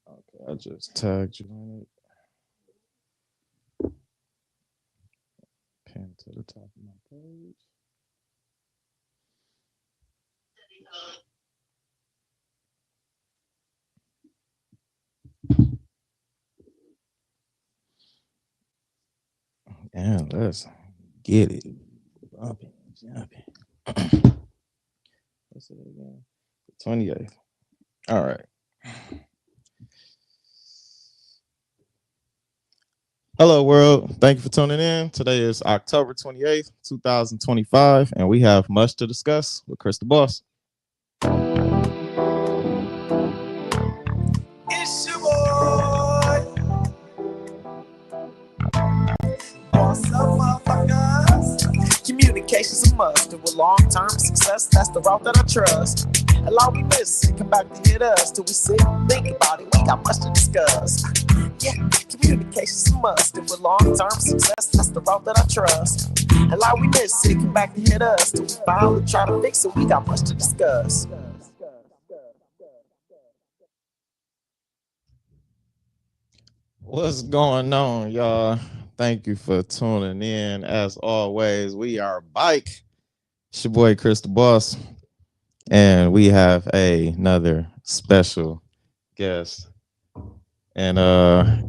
Okay, I just tagged you on it. Pin to the top of my page. And let's get it. Bumping, jumping. What's it again? 28th. All right. Hello, world. Thank you for tuning in. Today is October 28th, 2025, and we have much to discuss with Chris the Boss. It's your boy. What's up, motherfuckers? Communication's a must. And with long-term success, that's the route that I trust. Allow me miss and come back to hit us till we sit and think about it. We got much to discuss. Yeah, communication's a must. And with long-term success, that's the route that I trust. Allow me miss and come back to hit us till we finally try to fix it. We got much to discuss. What's going on, y'all? Thank you for tuning in. As always, we are Bike. It's your boy Chris the Boss, and we have another special guest. And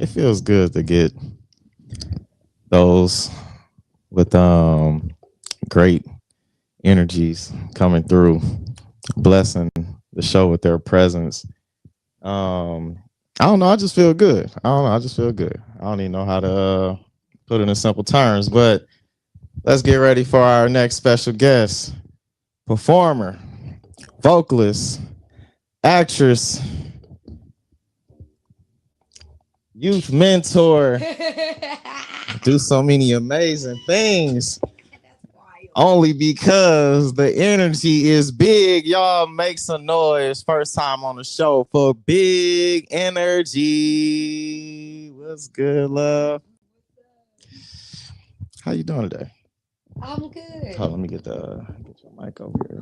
it feels good to get those with great energies coming through, blessing the show with their presence. I don't know. I just feel good. I don't know. I just feel good. I don't even know how to put it in simple terms, but let's get ready for our next special guest, performer, vocalist, actress, youth mentor, do so many amazing things. Only because the energy is big. Y'all make some noise. First time on the show for Big Energy. What's good, love? How you doing today? I'm good. Hold on, let me get your mic over here.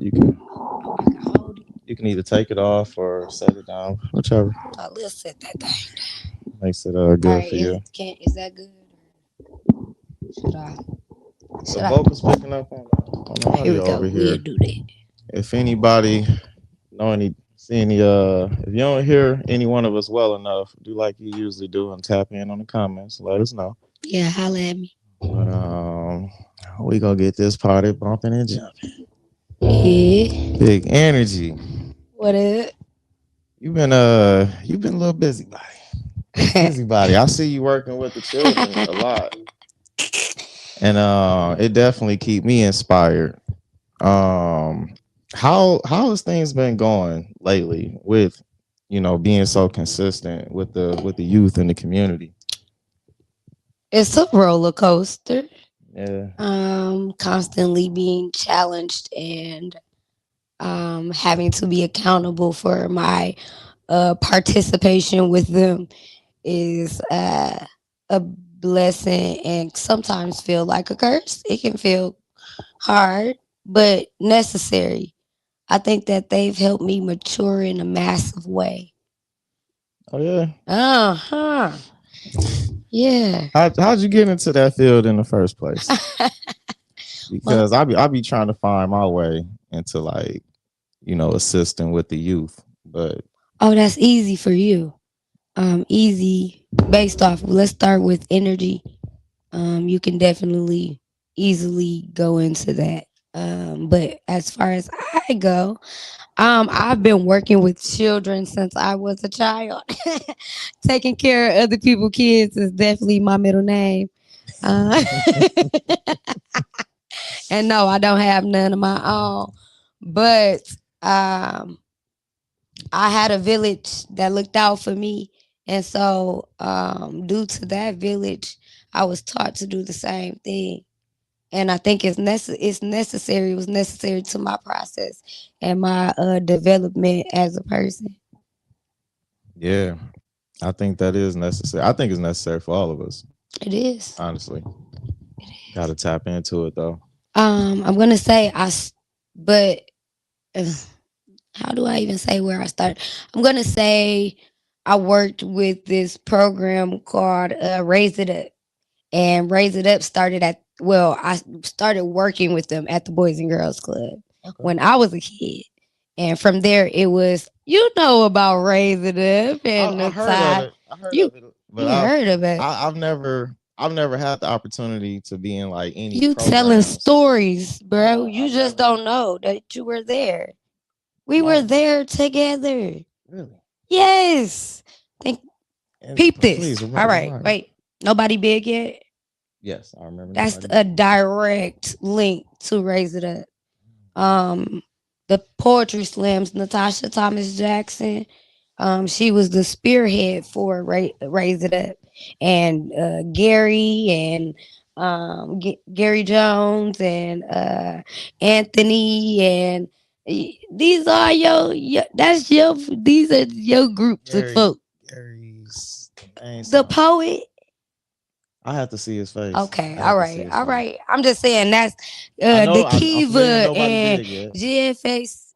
You can either take it off or set it down, whichever. Let's set that thing. Makes it good All right, for you. Is that good? Should I? The vocals picking up on the audio over here. We'll do that. If anybody see any if you don't hear any one of us well enough, do like you usually do and tap in on the comments. Let us know. Yeah, holla at me. But we gonna get this party bumping and jumping. Yeah. Big Energy. What is it? You've been a little busybody. Busybody. I see you working with the children a lot. And it definitely keep me inspired. How has things been going lately with being so consistent with the youth in the community? It's a roller coaster. Yeah. Constantly being challenged and having to be accountable for my participation with them is a blessing and sometimes feel like a curse. It can feel hard, but necessary. I think that they've helped me mature in a massive way. Oh yeah. Uh-huh. Yeah. How'd you get into that field in the first place? Because I be trying to find my way into assisting with the youth. But Oh, that's easy for you. Easy based off. Let's start with energy. You can definitely easily go into that. But as far as I go, I've been working with children since I was a child. Taking care of other people's kids is definitely my middle name. Uh, and no, I don't have none of my own. But um, I had a village that looked out for me. And so, due to that village, I was taught to do the same thing. and I think it's necessary. It was necessary to my process and my development as a person. Yeah, I think that is necessary. I think it's necessary for all of us. It is. Honestly, got to tap into it though. I'm gonna say but uh, how do I even say where I started? I'm gonna say I worked with this program called Raise It Up, and Raise It Up started at I started working with them at the Boys and Girls Club Okay. when I was a kid, and from there it was about Raise It Up and I the heard of time it. I heard you of it, but you heard of it. I've never had the opportunity to be in like any You telling programs. stories, bro. You I've just never don't know that you were there. We were no there together. really. Yes. Think And peep this. please All right, remind me. wait. Nobody big yet? Yes, I remember That's nobody. a direct link to Raise It Up. Um the poetry slams, Natasha Thomas Jackson. She was the spearhead for Raise It Up, and Gary and Gary Jones and Anthony and these are that's your these are your groups of folk. Gary's name The sound. poet. I have to see his face. Okay, I have all to see right, his all face. right. I'm just saying that's I'm familiar with the Kiva nobody and big yet. GFX,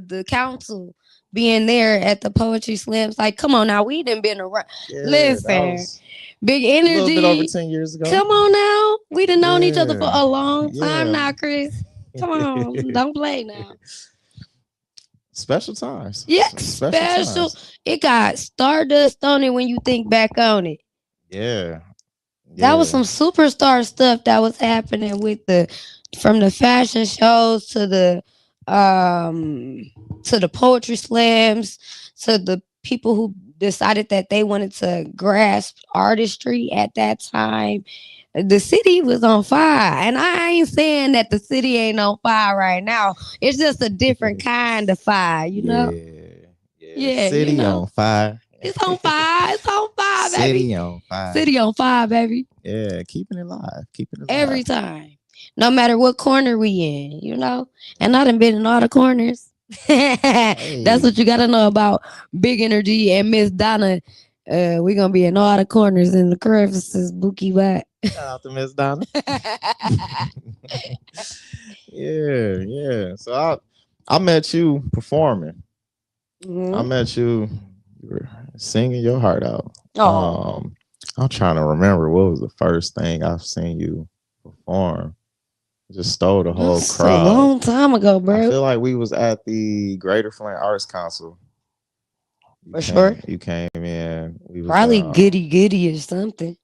the council being there at the poetry slams. Like, come on now, we done been around. Yeah, that Listen, was big a little bit over energy. 10 years ago. Come on now, we done known each other for Yeah, a long time yeah. now, Chris. Come on, don't play now. Special times. Yeah, Special special. times. It got stardust on it when you think back on it. Yeah, That was yeah. some superstar stuff that was happening with the from the fashion shows um to the poetry slams to the people who decided that they wanted to grasp artistry at that time. The city was on fire, and I ain't saying that the city ain't on fire right now. It's just a different kind of fire, you know. Yeah, yeah. Yeah, you City know, on fire. it's on fire. It's on fire, baby. City on fire. City on fire, baby. Yeah, keeping it live. Keeping it live. Every time. No matter what corner we in, you know? And I done been in all the corners. That's Hey, what you gotta know about Big Energy and Miss Donna. We gonna be in all the corners in the crevices, Bookie back. shout out to Miss Donna. Yeah, yeah. So I met you performing. I Mhm. met you. You were singing your heart out. Oh, I'm trying to remember what was the first thing I've seen you perform. Just stole the whole that's a crowd. long time ago, I bro. feel like we was at the Greater Flint Arts Council. For sure. You came in. We was Probably Goody Goody or something.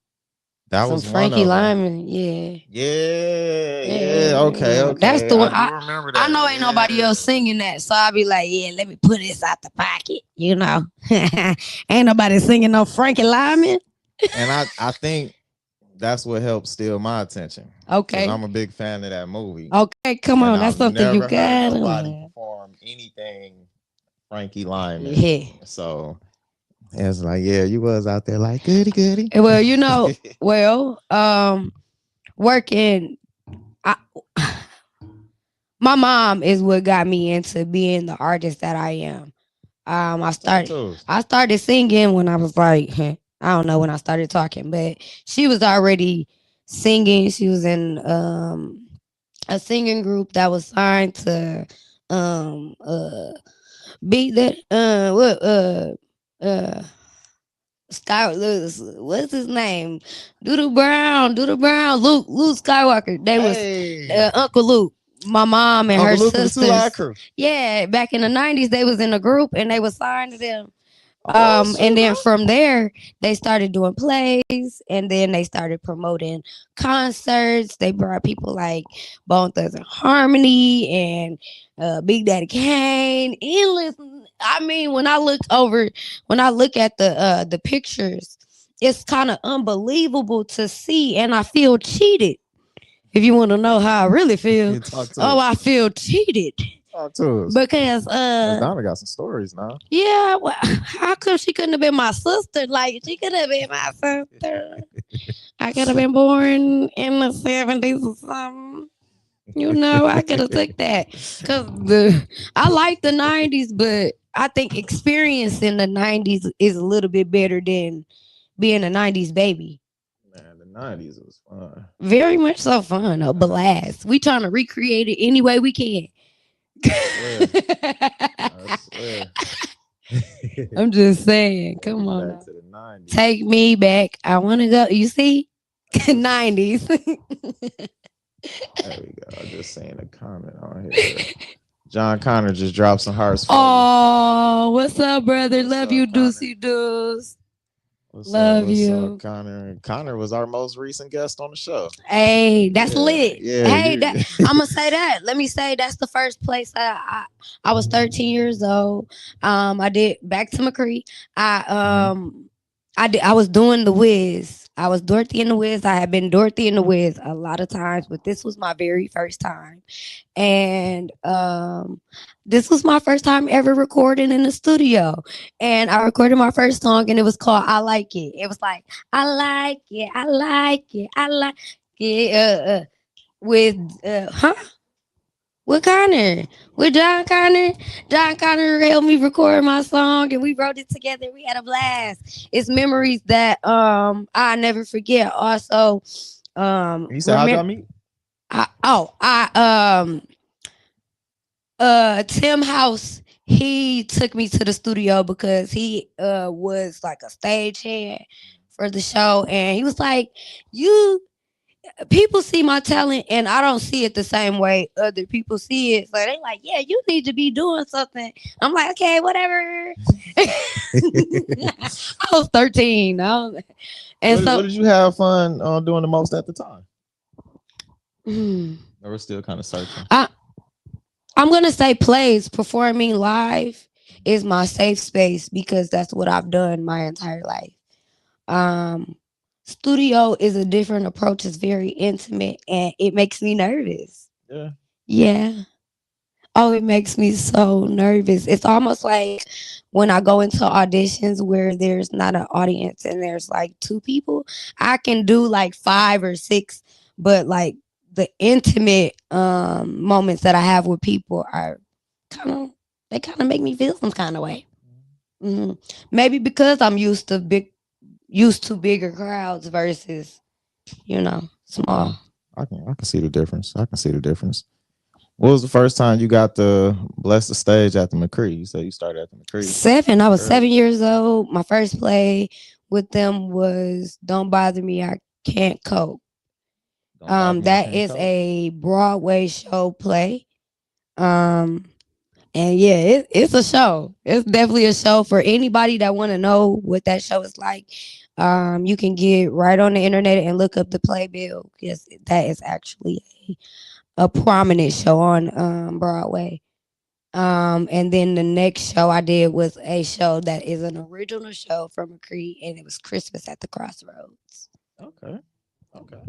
that Some was one Frankie of them. Lyman, yeah. Yeah, yeah. Yeah, Okay, that's okay. the I one. do remember I that. know ain't nobody else Yeah. singing that, so I'll be like, yeah, let me put this out the pocket, you know. Ain't nobody singing no Frankie Lyman. And I think that's what helped steal my attention because Okay, I'm a big fan of that movie, okay, come and on, that's I've something you never heard got. nobody perform anything Frankie Lyman. Yeah. So it's like, yeah, you was out there like goody goody. Well, working. I, my mom is what got me into being the artist that I am. I Talk started to us. I started singing when I was like, I don't know when I started talking, but she was already singing. She was in a singing group that was signed to um uh beat that what Sky what's his name? Doodle Brown, Luke Skywalker. They was Hey, Uncle Luke, my mom and her Uncle Luke and the Two Live sisters. Crew. Yeah, back in the 90s, they was in a group and they was signed to them. Oh And shoot, then from there, they started doing plays, and then they started promoting concerts. They brought people like Bone Thugs and Harmony and Big Daddy Kane. Endless. I mean, when I look at the pictures, it's kind of unbelievable to see, and I feel cheated. If you want to know how I really feel, you talk to oh, us. I feel cheated Talk to us. because Miss Donna got some stories now. yeah, well, how come she couldn't have been my sister? Like she could have been my sister. I could have been born in the 70s or something. You know, I could have took that because I like the 90s, but I think experiencing the 90s is a little bit better than being a 90s baby. Man, the '90s was fun. Very much so fun, a '90s. blast. We trying to recreate it any way we can. I swear. I swear. I'm just saying, Take come me on back now. to the '90s. Take me back. I want to go. You see? I just 90s. There we go. I just seen a comment on here. John Connor just dropped some hearts for you. Oh, what's up, brother? What's Love up, you, Connor? Deucey Doos. What's up? Love What's up, you. Connor? Connor was our most recent guest on the show. Hey, that's Yeah, lit. yeah, Hey, you. that I'm gonna say that. Let me say that's the first place I was 13 years old. I did back to McCree. I Mhm. um I was doing the Wiz. I was Dorothy in the Wiz. I had been Dorothy in the Wiz a lot of times, but this was my very first time. And this was my first time ever recording in the studio. And I recorded my first song and it was called I Like It. It was like I like it, I like it, I like it. With with Connor, with John Connor. John Connor helped me record my song, and we wrote it together. We had a blast. It's memories that I never forget. Also, He said, "How'd y'all remember. meet?" Tim House, he took me to the studio because he was like a stagehand for the show, and he was like, "You people see my talent, and I don't see it the same way other people see it. So they like, yeah, you need to be doing something." I'm like, okay, whatever. I was 13, and What so did you have fun doing the most at the time? mm, Or we're still kind of searching. I I'm gonna say plays performing live is my safe space because that's what I've done my entire life. Um, Studio is a different approach. It's very intimate and it makes me nervous. Yeah. Yeah. Oh, it makes me so nervous. It's almost like when I go into auditions where there's not an audience and there's like two people, I can do like five or six, but like the intimate moments that I have with people are kind of they kind of make me feel some kind of way. hmm Maybe because I'm used to bigger crowds versus Yeah. small. I can see the difference. I can see the difference. What was the first time you got to bless the stage at the McCree? You said you started at the McCree Seven. I was early. 7 years old. My first play with them was "Don't Bother Me, I Can't Cope." Don't bother me. I That can't is cope. a Broadway show play. Um, and yeah, it's a show. It's definitely a show for anybody that want to know what that show is like. You can get right on the internet and look up the playbill because that is actually a prominent show on Broadway. And then the next show I did was a show that is an original show from McCree, and it was Christmas at the Crossroads. Okay. Okay.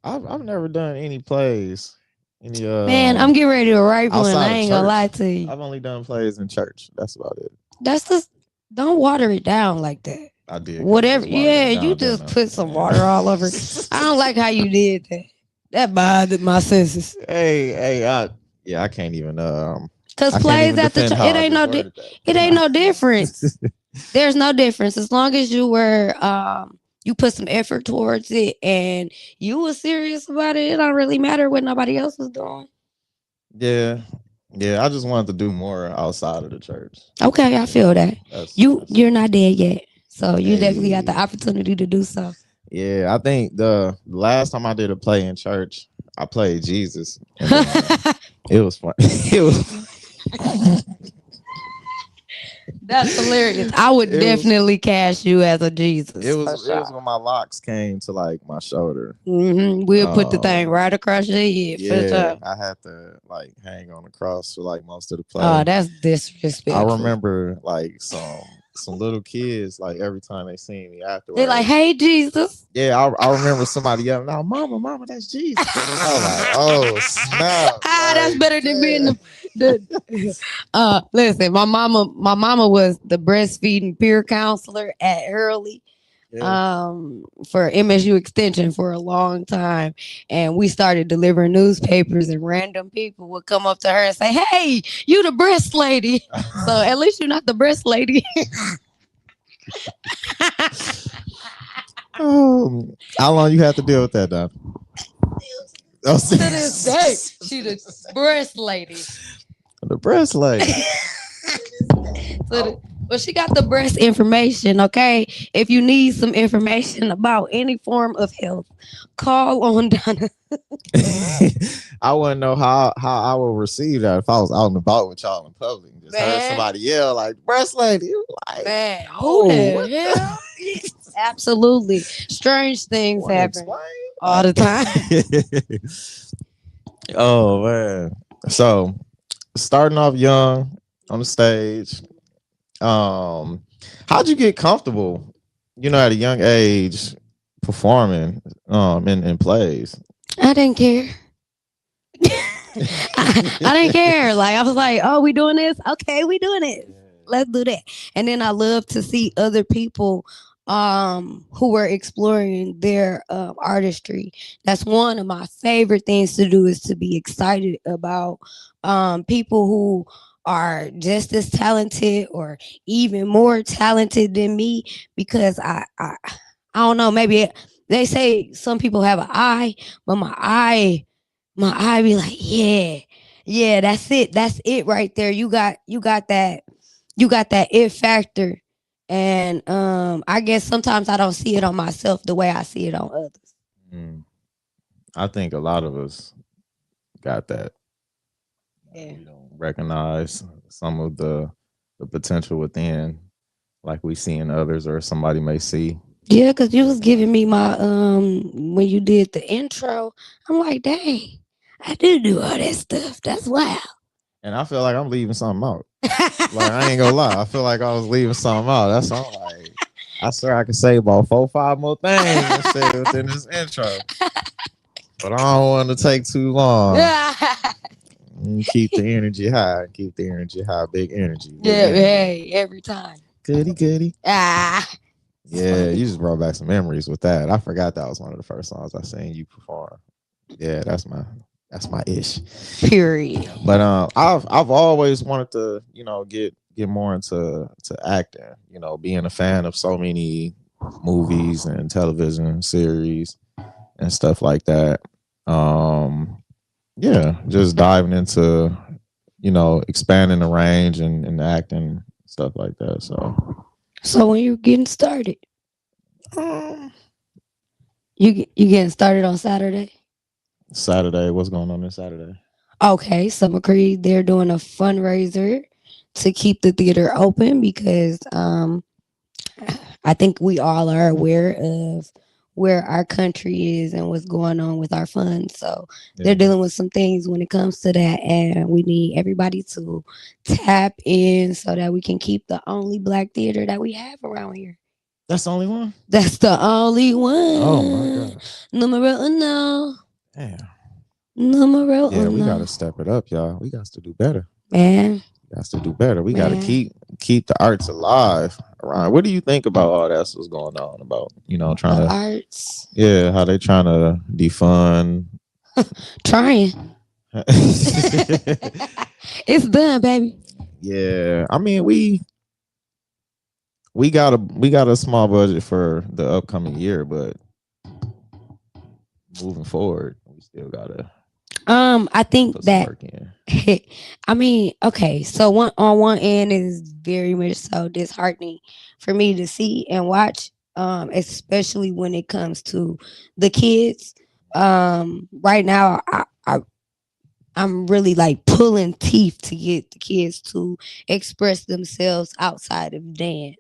I've never done any plays, any Man, I'm getting ready to write one. I outside of ain't gonna lie church. to you. I've only done plays in church. That's about it. That's just don't water it down like that. I did kind of Whatever, just water yeah, that you down, didn't just I? put some water all over. I Yeah. don't like how you did that. That bothered my senses. Hey, yeah, Cause I can't plays even at the defend church, how I just worded it ain't no difference. that. There's no difference as long as you put some effort towards it and you were serious about it. It don't really matter what nobody else was doing. Yeah, yeah. I just wanted to do more outside of the church. Okay, I You know, feel that. that's You're not dead yet. So you definitely got the hey. opportunity to do so. Yeah, I think the last time I did a play in church, I played Jesus, and it was fun. It was. That's hilarious. I would It was. definitely cast you as a It Jesus was. for It was sure. when my locks came to like my shoulder. We'll put the thing right across your head for Yeah, sure. I had to like hang on the cross for like most of the Oh, play. that's I disrespectful. remember like some little kids like every time they seen me They like, afterwards. hey Jesus. Yeah, I remember somebody yelling, "No, mama, that's Jesus." I was like, "Oh snap!" That's Like, better than being the listen, my mama was the breastfeeding peer counselor at Hurley. Yeah. for MSU Extension for a long time, and we started delivering newspapers, and random people would come up to her and say, "Hey, you the breast lady." So at least you're not the breast lady. How long you have to deal with that, Don? Oh, To this day, she the breast lady. the breast lady. So well, she got the breast information. Okay, if you need some information about any form of health, call on Donna. I wouldn't know how I would receive that if I was out and about with y'all in public and just heard Man, somebody yell like breast lady. You like, man, who oh, the what the hell? Absolutely, strange things want to happen explain? all the time. Oh man. So starting off young on the stage, um, how'd you get comfortable, at a young age performing in plays? I didn't care. I didn't care. Like I was like, "Oh, we doing this? Okay, we doing it. Let's do that." And then I love to see other people who were exploring their artistry. That's one of my favorite things to do, is to be excited about people who are just as talented or even more talented than me, because I don't know, maybe they say some people have an eye, but my eye be like, yeah, yeah, that's it right there. You got that it factor. And I guess sometimes I don't see it on myself the way I see it on others. Mm, I think a lot of us got that. Yeah. We don't recognize some of the potential within, like we see in others or somebody may see. Yeah, because you was giving me my when you did the intro, I'm like, dang, I do all that stuff. That's wild. And I feel like I'm leaving something out. Like I ain't gonna lie, I feel like I was leaving something out. That's all. Like I swear I could say about 4, 5 more things and said within this intro, but I don't want to take too long. Yeah, Keep the energy high. Keep the energy high. Big energy. Big energy. hey, every time. Goody goody. Ah, it's Yeah, you funny. just brought back some memories with that. I forgot that was one of the first songs I seen you perform. Yeah, that's my ish. Period. But I've always wanted to, get more into acting. Being a fan of so many movies and television series and stuff like that. Um, yeah, just diving into, expanding the range and acting stuff like that. So So when you getting started, um, you getting started on Saturday? Saturday, what's going on this Saturday? Okay, Summer Creed, they're doing a fundraiser to keep the theater open because I think we all are aware of where our country is and what's going on with our funds. So they're Yeah, dealing with some things when it comes to that, and we need everybody to tap in so that we can keep the only black theater that we have around here. that's the only one. That's the only Oh my one. god. Numero uno. Damn. Numero Yeah, we uno. gotta step it up, y'all. We got to do better. Man, We got to do better. We got to man. keep the arts alive. Around. What do you think about all that's what's going on about trying The to arts. how they trying to defund? Trying. It's done, baby. Yeah, I mean we got a small budget for the upcoming year, but moving forward, we still gotta I think put some that work in. I mean, okay, so one end is very much so disheartening for me to see and watch, especially when it comes to the kids. Right now, I'm really like pulling teeth to get the kids to express themselves outside of dance.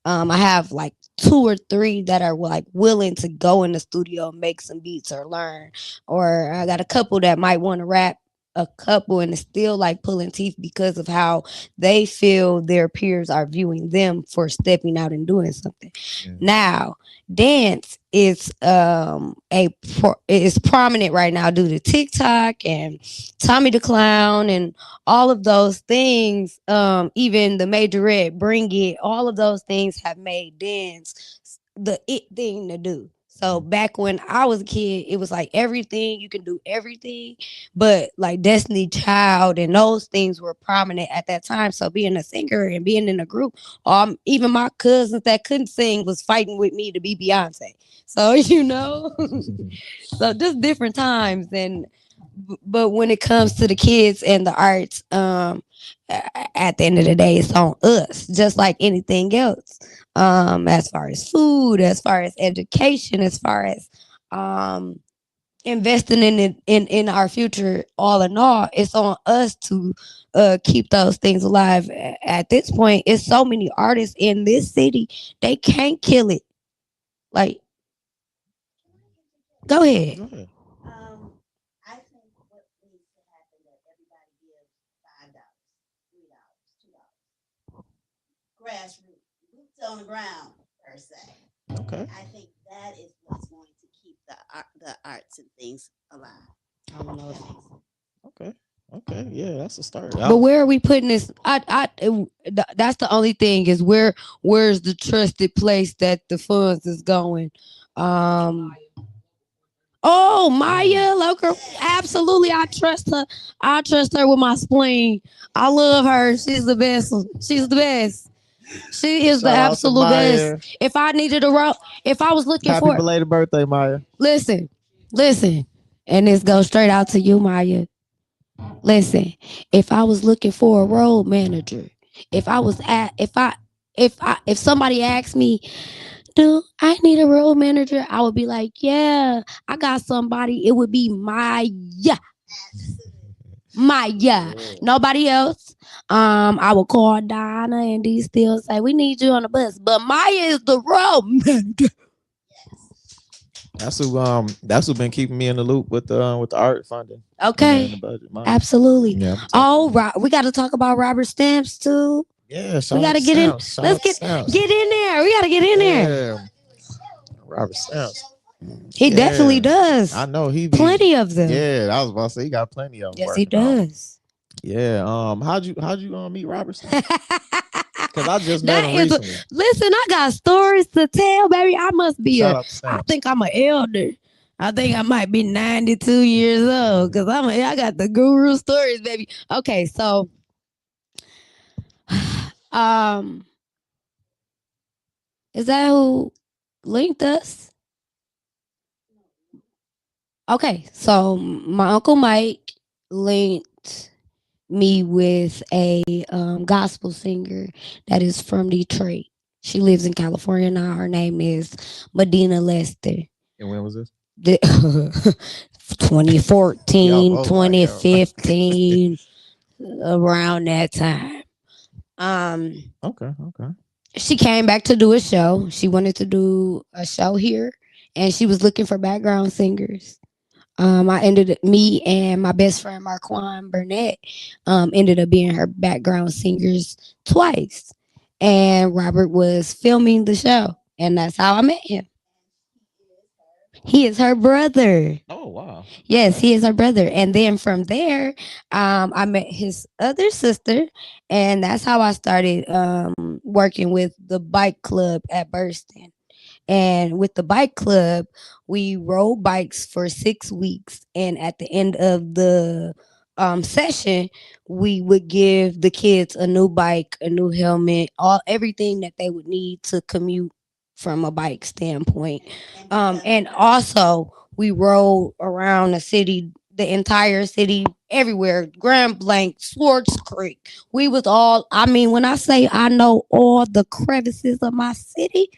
I have like two or three that are like willing to go in the studio, make some beats or learn. Or I got a couple that might want to rap, a couple, and it's still like pulling teeth because of how they feel their peers are viewing them for stepping out and doing something. Yeah. Now, dance is prominent right now due to TikTok and Tommy the Clown and all of those things. Even the Majorette, Bring It, all of those things have made dance the it thing to do. So back when I was a kid, it was like everything you can do everything, but like Destiny Child and those things were prominent at that time. So being a singer and being in a group, even my cousins that couldn't sing was fighting with me to be Beyonce. So so just different times. And but when it comes to the kids and the arts, at the end of the day, it's on us, just like anything else. As far as food, as far as education, as far as um investing in it in our future, all in all, it's on us to keep those things alive. At this point, it's so many artists in this city, they can't kill it. Like, go ahead. Go ahead. I think what needs to happen that everybody gives $5, $3, $2, grassroots, boots on the ground per se. Okay. I think that is what's going to keep the arts and things alive. I don't know. That makes sense. Okay. Okay. Yeah, that's a start. But where are we putting this? That's the only thing is where's the trusted place that the funds is going? Um, oh, Maya, local, absolutely, I trust her. I trust her with my spleen. I love her. She's the best. She's the best. She is the Shout out to absolute best. Maya. If I needed a rope, if I was looking Happy for, belated birthday, Maya. listen, listen, and this goes straight out to you, Maya. Listen, if I was looking for a road manager, if I was at, if somebody asked me, do I need a road manager? I would be like, yeah, I got somebody. It would be Maya, Maya, Yeah. nobody else. I would call Donna and D still say we need you on the bus, but Maya is the road manager. That's who been keeping me in the loop with the art funding and the Okay, budget. Maya. absolutely. Yeah, I'm gonna talk to Oh, Maya. we got to talk about Robert Stamps too. Yeah, We shout out gotta to get in. Stamps. Shout Let's out to Stamps. get in there. We gotta get in there. Yeah, Robert Stamps. He definitely Yeah, I does. know he be. Plenty of them. Yeah, I was about to say he got plenty of them Yes, he working on. does. Yeah. How'd you meet Robert Stamps? Because I just met That him is. recently. Listen, I got stories to tell, baby. I must be Shout a. out to I Stamps. think I'm an elder. I think I might be 92 years old because I got the guru stories, baby. Okay, so um, is that who linked us? Okay, so my uncle Mike linked me with a gospel singer that is from Detroit. She lives in California now. Her name is Medina Lester. And when was this? The 2014, Oh my god. 2015, around that time. Um, Okay. Okay. she came back to do a show. She wanted to do a show here, and she was looking for background singers. I ended me and my best friend Marquand Burnett ended up being her background singers twice, and Robert was filming the show, and that's how I met him. He is her brother. Oh wow. Yes, Okay. he is her brother. And then from there, I met his other sister, and that's how I started working with the bike club at Burston. And with the bike club, we rode bikes for 6 weeks. And at the end of the session, we would give the kids a new bike, a new helmet, all everything that they would need to commute from a bike standpoint. And also we rode around the city, the entire city, everywhere, Grand Blanc, Swartz Creek. We was all, I mean, when I say I know all the crevices of my city,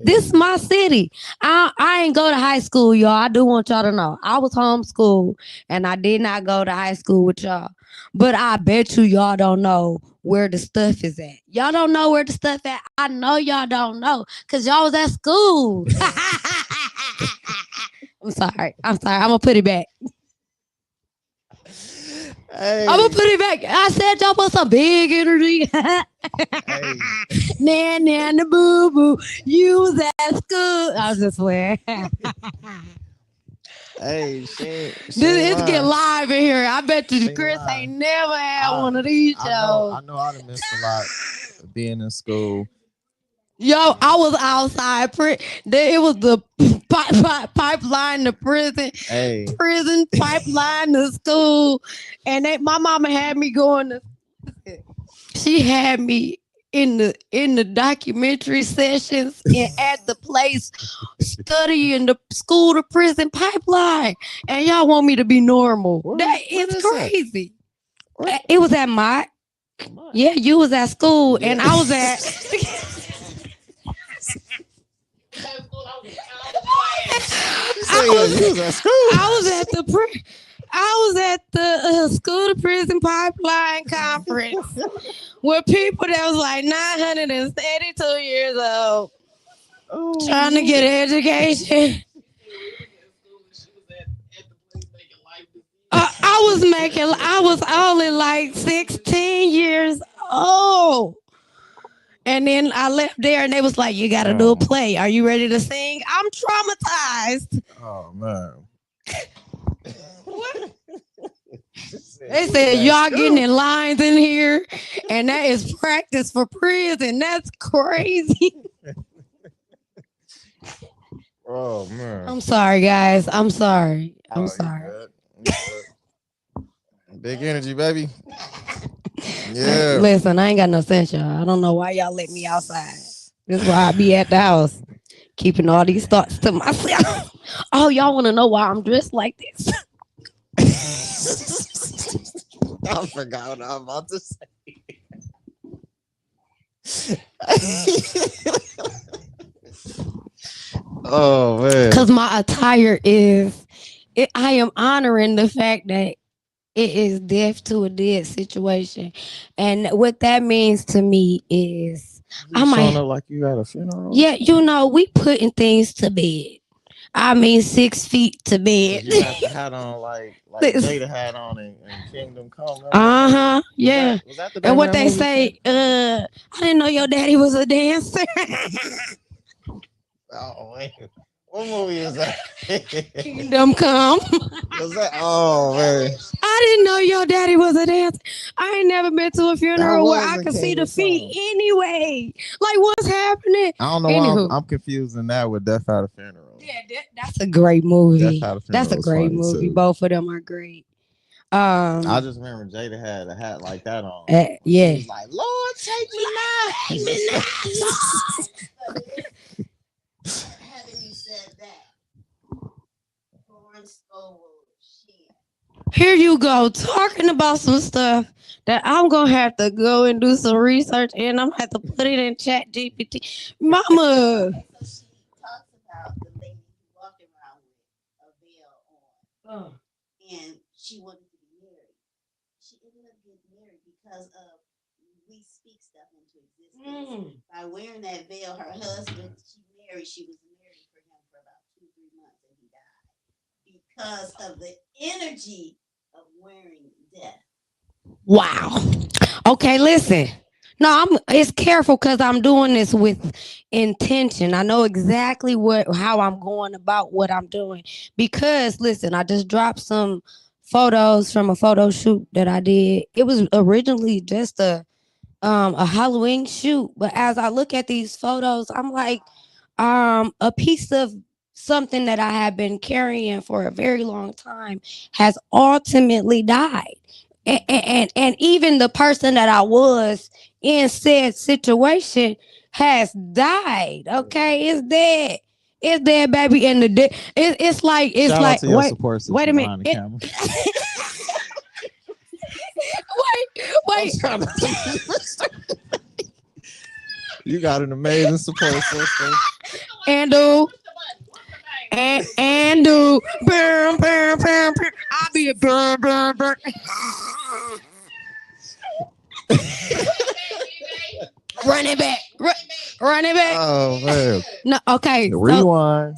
this is my city. I ain't go to high school, y'all. I do want y'all to know. I was homeschooled and I did not go to high school with y'all. But I bet you y'all don't know where the stuff is at. Y'all don't know where the stuff at. I know y'all don't know because y'all was at school. I'm sorry. I'm sorry. I'm gonna put it back. I'm gonna Hey. put it back. I said y'all put some big energy. Hey. Nan nan the boo boo. You was at school. I was just swear. Hey. She ain't It's getting lying. live in here. I bet you She ain't Chris lying. ain't never had I one of these I know shows. I know I done missed a lot being in school. Yo, I was outside. It was the pipeline to prison, Hey, prison pipeline to school, and my mama had me going to. She had me in the documentary sessions and at the place studying the school to prison pipeline, and y'all want me to be normal. That where is is that? crazy. Where? It was at my What? yeah. You was at school, Yeah. and I was at. You I say yeah, you was was at school. I was at the I was at the school to prison pipeline conference with people that was like 932 years old Oh trying to man. get an education. I was only like 16 years old. And then I left there and they was like, you got to do a Oh, play. Are you ready to sing? I'm traumatized. oh man. What? She said They you was said, at y'all getting school. in lines in here. And that is practice for prison. That's crazy. Oh man. I'm sorry, guys. I'm sorry. I'm Oh, you sorry. good. You good. Big energy, baby. Yeah. Listen, I ain't got no sense, y'all. I don't know why y'all let me outside. This is why I be at the house, keeping all these thoughts to myself. Oh, y'all want to know why I'm dressed like this? I forgot what I was about to say. Oh man. Because my attire is, I am honoring the fact that it is death to a dead situation. And what that means to me is, You I showing might, up like you at a funeral or yeah, something? we putting things to bed. I mean, 6 feet to bed. Cause you had the hat on like Jada had on in Kingdom Come. Remember that Uh movie? huh. Yeah. Was that the And name of what that they movie? say, I didn't know your daddy was a dancer. Oh wait, what movie is that? Kingdom come. Was that? Oh man, I didn't know your daddy was a dancer. I ain't never been to a that funeral where was I in could see the Kingdom feet Come. anyway. Like, what's happening? I don't know why Anywho, I'm confusing that with Death at a Funeral. yeah, that's a great Death movie. at a That's Funeral a was great funny movie. too. Both of them are great. I Um, just remember Jada had a hat like that on. She yeah. was like, "Lord, take me Take now." me now, Having you said that, Florence Scovel, she Here you go, talking about some stuff that I'm gonna have to go and do some research and I'm gonna have to put it in Chat GPT. Mama. okay, so she talks about the lady who walked around with a veil on Uh, and she wanted to be married. She ended up getting married because of we speak stuff into existence. By wearing that veil, her husband, she was married for him for about 2, 3 months and he died because of the energy of wearing death. Wow. Okay, listen. No, it's careful because I'm doing this with intention. I know exactly how I'm going about what I'm doing. Because listen, I just dropped some photos from a photo shoot that I did. It was originally just a Halloween shoot. But as I look at these photos, I'm like, a piece of something that I have been carrying for a very long time has ultimately died. And even the person that I was in said situation has died. Okay, it's dead. It's dead, baby. And it's Shout out like to your wait, support wait a system minute. behind the camera. I'm Wait. trying to. You got an amazing support system. And do and do burn, burn, burn, burn. I'll be a burn, burn, burn. Run it back. Run it back. Oh man, No, okay. rewind.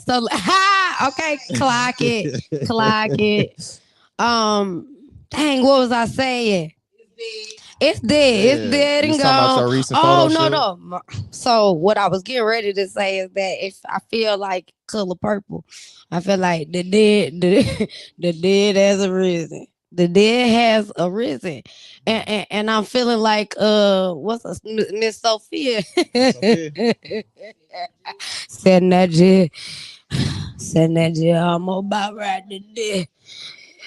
Okay, clock it. Clock it. Dang, what was I saying? It's dead. It's Yeah, dead you and was talking about gone. your recent photo Oh no, shoot. no. So what I was getting ready to say is that if I feel like color purple, I feel like the dead has arisen. The dead has arisen, and I'm feeling like what's Miss Sophia Sophia. setting that jet, setting that jet. I'm about right today.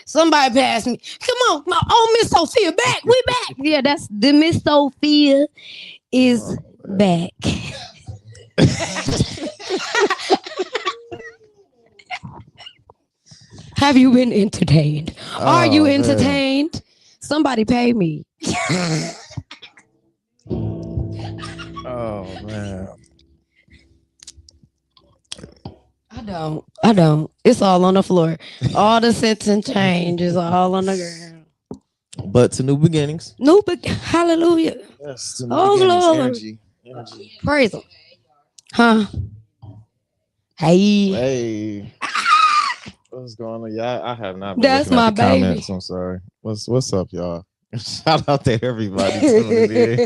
Somebody pass me. Come on, Miss Sophia back. We back. Yeah, that's the Miss Sophia is Oh, back. Have you been entertained? Are you oh man. entertained? Somebody pay me. Oh man. I don't. I don't. It's all on the floor. All the cents and change is all on the ground. But to new beginnings. No, but hallelujah. Yes, to new Oh, beginnings. glory. Energy. Energy. Praise him. Huh? Hey. Hey, what's going on? Yeah, I have not been That's looking at my the baby. comments. I'm sorry. What's up, y'all? Shout out to everybody tuning in.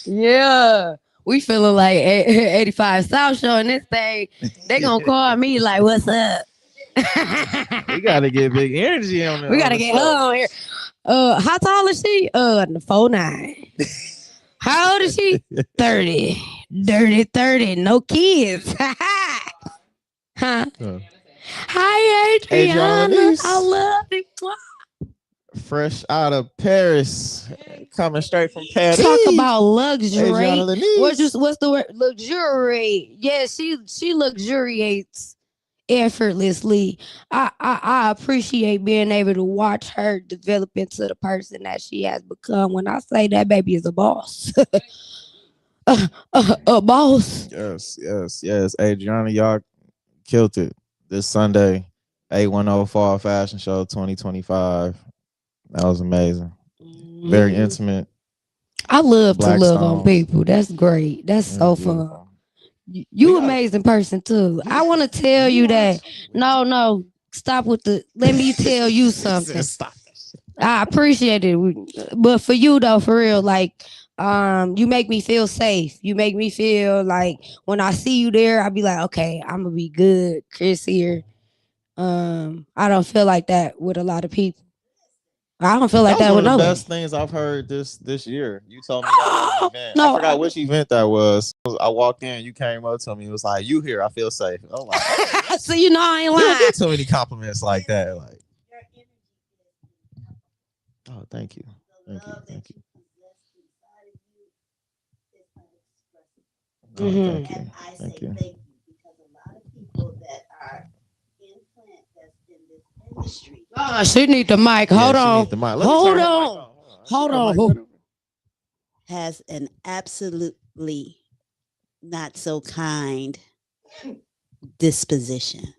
Yeah. We feeling like 85 South Show and this thing. They gonna call me like, what's up? We gotta get big energy on We on gotta the get her show. on here. How tall is she? 4'9". How old is she? 30. Dirty 30. No kids. Huh? Huh. Hi, Adriana Adriana. I Nice, love you. fresh out of Paris, coming straight from Talk Paris. about Adriana luxury. Lenise. What's the word? Luxury. Yeah, she luxuriates effortlessly. I appreciate being able to watch her develop into the person that she has become. When I say that baby is a boss, a boss. Yes, yes, yes. Adriana, y'all killed it this Sunday. A10 Fall Fashion Show 2025. That was amazing. Very Mhm. intimate. I love to love on Blackstones. people. That's great. That's It was so fun. beautiful. We You got amazing person too. you. I want to tell You you are that. too. No, no, stop with the. Let me tell you something. Stop. I appreciate it, but for you though, for real, like, you make me feel safe. You make me feel like when I see you there, I'll be like, okay, I'm gonna be good. Chris here. I don't feel like that with a lot of people. I don't feel That like was that one with of the nobody. best things I've heard this year. You told me that at an event. I No, forgot which event that was. I walked in, you came up to me, it was like, "You here? I feel safe." I'm like, "Okay, so that's you know I ain't you don't lying. get too many compliments like that." Like, Your energy is oh, thank you, the thank you, love that thank you. you possess inside of you is unexpressible. Oh, Hmm. thank And you, I thank say you. thank you because a lot of people that are in plant that's in this industry She need the mic. Yeah, Hold she on. needs the mic. Let me Hold turn her mic on. on. Hold on. She Hold got a mic on. right over. has an absolutely not so kind disposition.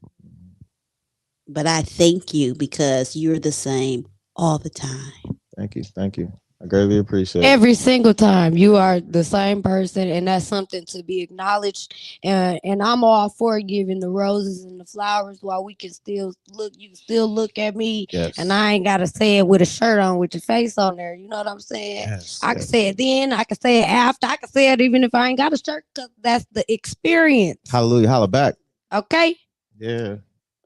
But I thank you because you're the same all the time. Thank you, thank you. I greatly appreciate it. Every single time you are the same person, and that's something to be acknowledged. And I'm all for giving the roses and the flowers while we can still look. You can still look at me, and Yes, I ain't gotta say it with a shirt on with your face on there. You know what I'm saying? yes, I can yes. say it then. I can say it after. I can say it even if I ain't got a shirt, cause that's the experience. Hallelujah, holla back. Okay. Yeah.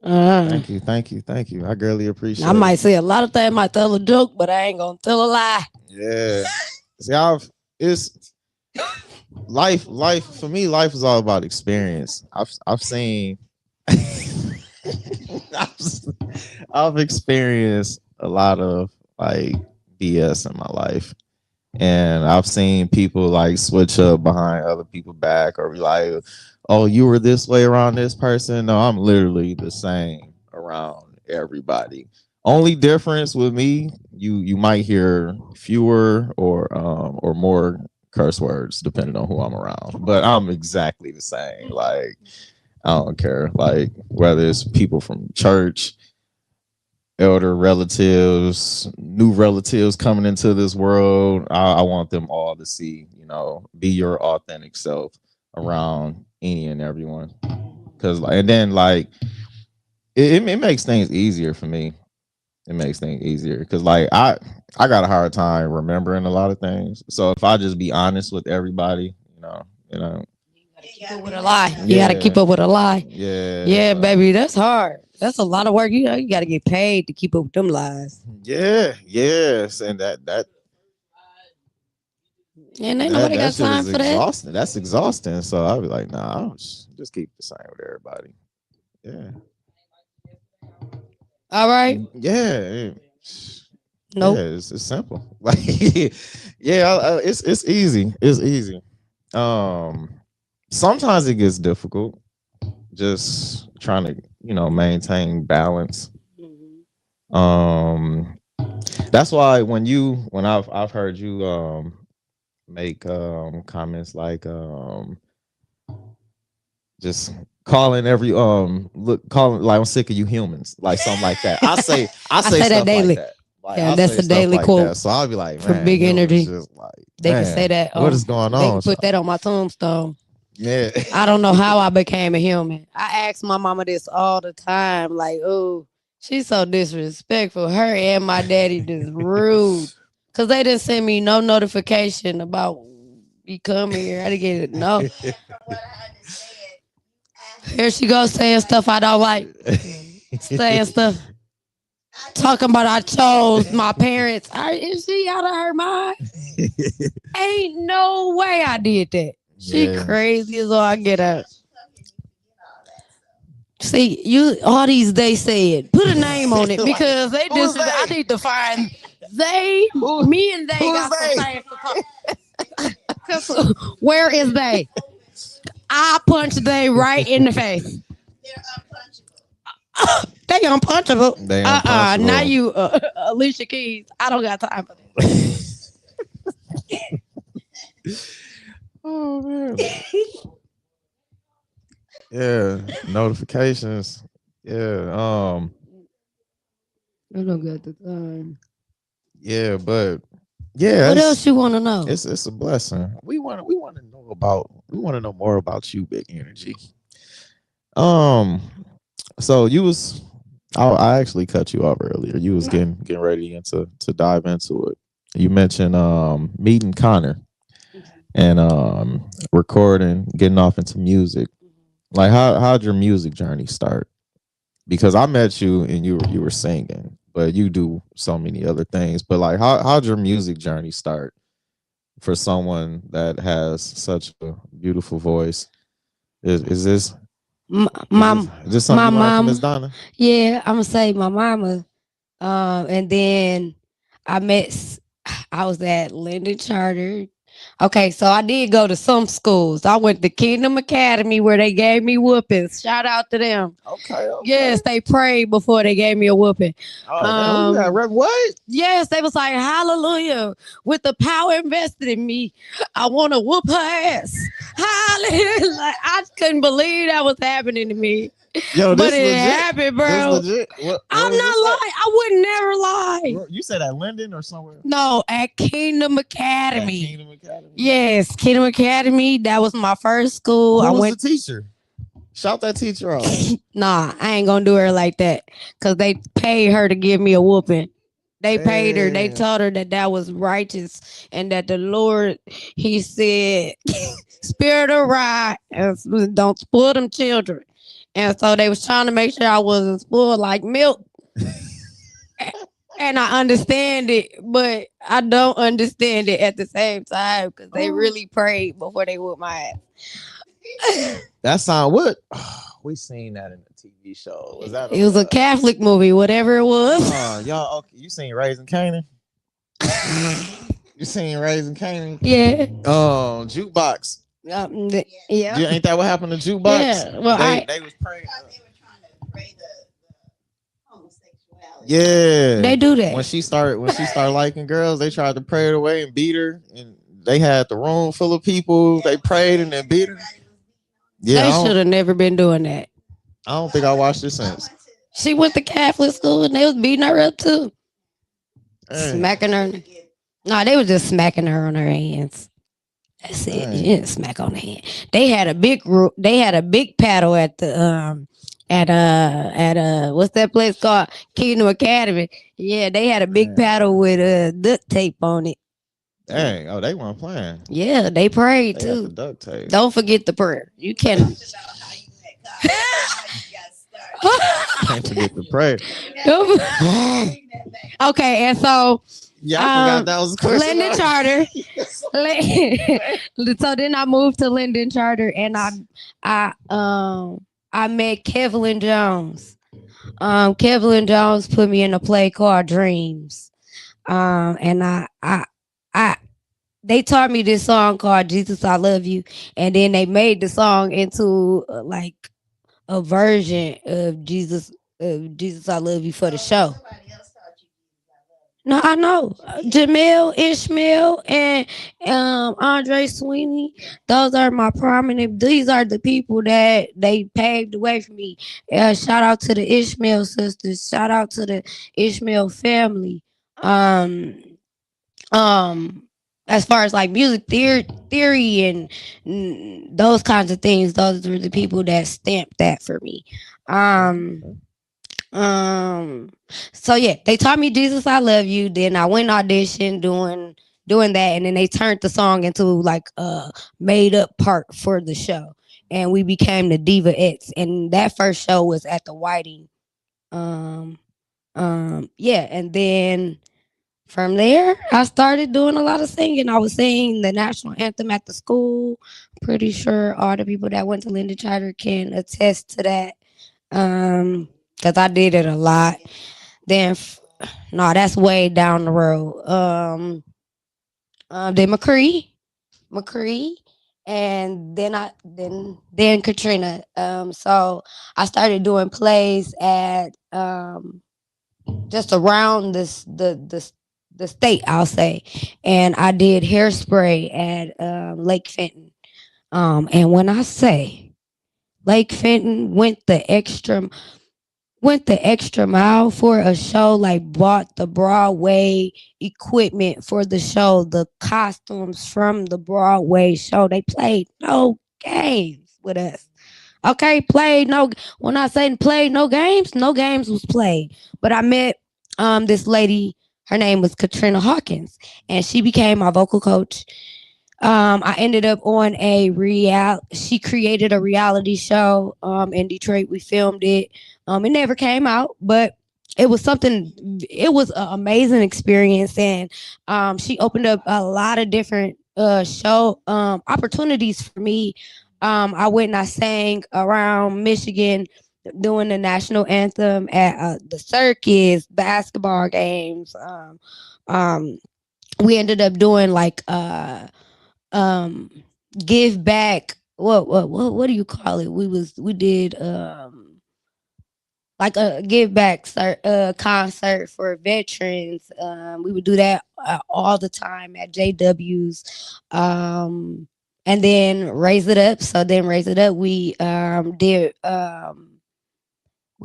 Uh, Thank you, thank you, thank you. I greatly I appreciate it. might say a lot of things. Might tell a joke, but I ain't gonna tell a lie. Yeah. See, it's life for me. Life is all about experience. I've seen. I've, I've experienced a lot of like BS in my life, and I've seen people like switch up behind other people back or be like, "Oh, you were this way around this person." No, I'm literally the same around everybody. Only difference with me, you might hear fewer or more curse words depending on who I'm around, but I'm exactly the same. Like I don't care, like whether it's people from church, elder relatives, new relatives coming into this world. I want them all to see, be your authentic self around any and everyone. Cause and then like it makes things easier for me. It makes things easier because like I got a hard time remembering a lot of things. So if I just be honest with everybody, you know, Keep up with a lie. You Yeah. gotta keep up with a lie. Yeah. Yeah, So baby, that's hard. That's a lot of work. You gotta get paid to keep up with them lies. yeah, yes, and And ain't nobody that got shit time is for that. exhausting. That's exhausting. So I'll be like, nah, I'll just keep the same with everybody. Yeah. All right. Yeah. Nope. Yeah, it's simple. Like, yeah, it's easy. It's easy. Um, sometimes it gets difficult. Just trying to maintain balance. Um, that's why when I've heard you make comments like just calling every calling like I'm sick of you humans, like something like that. I I say say that stuff like daily. that. Like Yeah, I that's say a stuff daily like quote that. So I'll be like, for man, big humans energy. just like, They can say man, that what on. is going They can on? So, put that on my tombstone. yeah. I don't know how I became a human. I ask my mama this all the time. Like, oh, she's so disrespectful. Her and my daddy just rude. Cause they didn't send me no notification about me coming here. I didn't get it. No. From what I understand, Here actually she goes saying stuff I don't like. Saying stuff. I think Talking about I chose my parents. Is she out of her mind? Ain't no way I did that. She Yeah. crazy as all I get out. once you come here, you forget all that stuff. See, you all these they said. Put a name on it Like, because they who is dis I they? need to find they Who me and they who is got some they? things to talk. Cause where is they? I punched they right in the face. They're unpunchable. They unpunchable. They Now unpunchable. you Alicia Keys. I don't got time for that. Oh man. Yeah. Notifications. Yeah. I don't got the time. Yeah, but yeah, What else you want to know? it's a blessing. We want to know more about you, Big Energy. Um, so you was I actually cut you off earlier. You was getting ready into to dive into it. You mentioned meeting Connor and recording, getting off into music. Like how'd your music journey start? Because I met you and you were singing, but you do so many other things. But like how'd your music journey start for someone that has such a beautiful voice? Is this M- is my this is this something my you learned from Miss mom. Donna? Yeah, I'm gonna say my mama. And then I met. I was at Linden Charter. Okay, so I did go to some schools. I went to Kingdom Academy where they gave me whoopings. Shout out to them. Okay, okay. Yes, they prayed before they gave me a whooping. Oh damn, you got rep what? Yes, they was like, hallelujah. With the power invested in me, I want to whoop her ass. Hallelujah. Like, I couldn't believe that was happening to me. Yo, But this it legit. happened, This bro. legit. What I'm was not this lying. I would never lie. at? You said at Linden or somewhere? No, at Kingdom At Academy. Kingdom Academy. Yes, Kingdom Academy. That was my first school. Who I was the went. teacher? Shout that teacher out. Nah, I ain't gonna do her like that because they paid her to give me a whooping. They paid her. They Damn. told her that that was righteous and that the Lord, He said, "Spirit of right, and don't spoil them children." And so they was trying to make sure I wasn't spoiled like milk. And I understand it, but I don't understand it at the same time because they really prayed before they whooped my ass. That sound what? We seen that in the TV show. Was that It was a Catholic movie, whatever it was. y'all okay, you seen Raising Canaan? You seen Raising Canaan? Yeah. Jukebox. Yeah. Ain't that what happened to Jukebox? Yeah. Well, They was praying. They were trying to pray the homosexuality. Yeah. They do that. When she started liking girls, they tried to pray it away and beat her. And they had the room full of people. They prayed and then beat her. Yeah, They should have never been doing that. I don't think I watched it since. She went to Catholic school and they was beating her up too. Smacking her. No, they was just smacking her on her hands. That's it. She didn't smack on the hand. They had a big they had a big paddle at the what's that place called? Kingdom Academy. Yeah, they had a big paddle with duct tape on it. Dang. Oh, they weren't playing. Yeah, they prayed They had the too. duct tape. Don't forget the prayer. You can. Talked about how you met God and how you got started. Can't forget the prayer. Bring that back up. Bring that back up. Okay, and so Yeah, I forgot that was a question. Linden Charter. So then I moved to Linden Charter, and I met Kevlin Jones. Kevlin Jones put me in a play called Dreams. And I they taught me this song called Jesus I Love You, and then they made the song into like a version of Jesus I Love You for the So show. somebody else taught you Jesus. I love you. No, I know. But you did. Jamil, Ishmael, and Andre Sweeney. Those are my prominent. These are the people that they paved the way for me. Shout out to the Ishmael sisters. Shout out to the Ishmael family. Um, um, as far as like music theory and those kinds of things, those were the people that stamped that for me. Um, um, so yeah, they taught me Jesus I Love You. Then I went audition doing that, and then they turned the song into like a made up part for the show, and we became the Diva X. And that first show was at the Whiting. Um, yeah, and then from there, I started doing a lot of singing. I was singing the national anthem at the school. Pretty sure all the people that went to Linda Charter can attest to that. Because I did it a lot. Then, no, that's way down the road. Then McCree, and then Katrina. So I started doing plays at just around the state, I'll say, and I did Hairspray at Lake Fenton. And when I say Lake Fenton went the extra mile for a show, like bought the Broadway equipment for the show, the costumes from the Broadway show. They played no games with us. Okay, played no. When I say played no games, no games was played. But I met this lady. Her name was Katrina Hawkins, and she became my vocal coach. I ended up on a real. She created a reality show in Detroit. We filmed it. It never came out, but it was something. It was an amazing experience, and she opened up a lot of different show opportunities for me. I went and I sang around Michigan, doing the national anthem at the circus, basketball games. Um, we ended up doing like um give back, what do you call it, we did like a give back concert for veterans. We would do that all the time at JW's. And then raise it up, so then raise it up we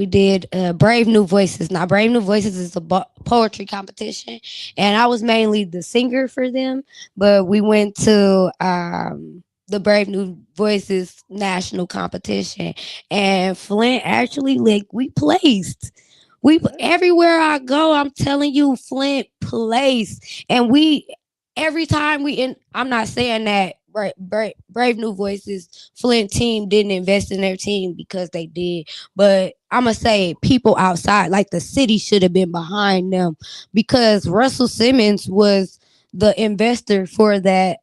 did Brave New Voices. Now, Brave New Voices is a poetry competition, and I was mainly the singer for them. But we went to the Brave New Voices national competition, and Flint actually, like, we placed. We everywhere I go, I'm telling you, Flint placed, and we every time we in. I'm not saying that Brave New Voices Flint team didn't invest in their team, because they did, but I'm gonna say people outside, like the city, should have been behind them, because Russell Simmons was the investor for that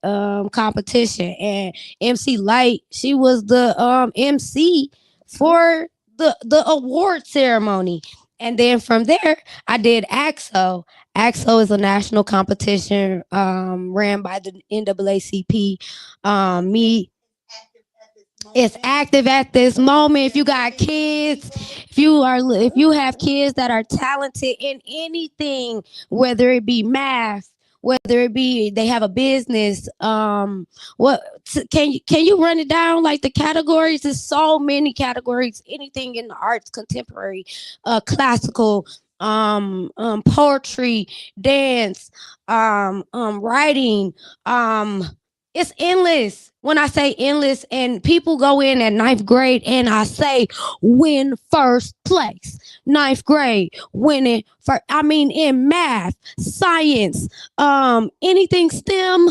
competition, and MC Light, she was the MC for the award ceremony. And then from there, I did AXO. AXO is a national competition ran by the NAACP. Me, Active at this it's moment. active at this moment. If you got kids, if you have kids that are talented in anything, whether it be math, whether it be they have a business, what can you run it down, like the categories? There's so many categories. Anything in the arts, contemporary, classical, poetry, dance, writing, um It's endless. When I say endless, and people go in at ninth grade, and I say win first place. Ninth grade winning for. I mean, in math, science, anything STEM,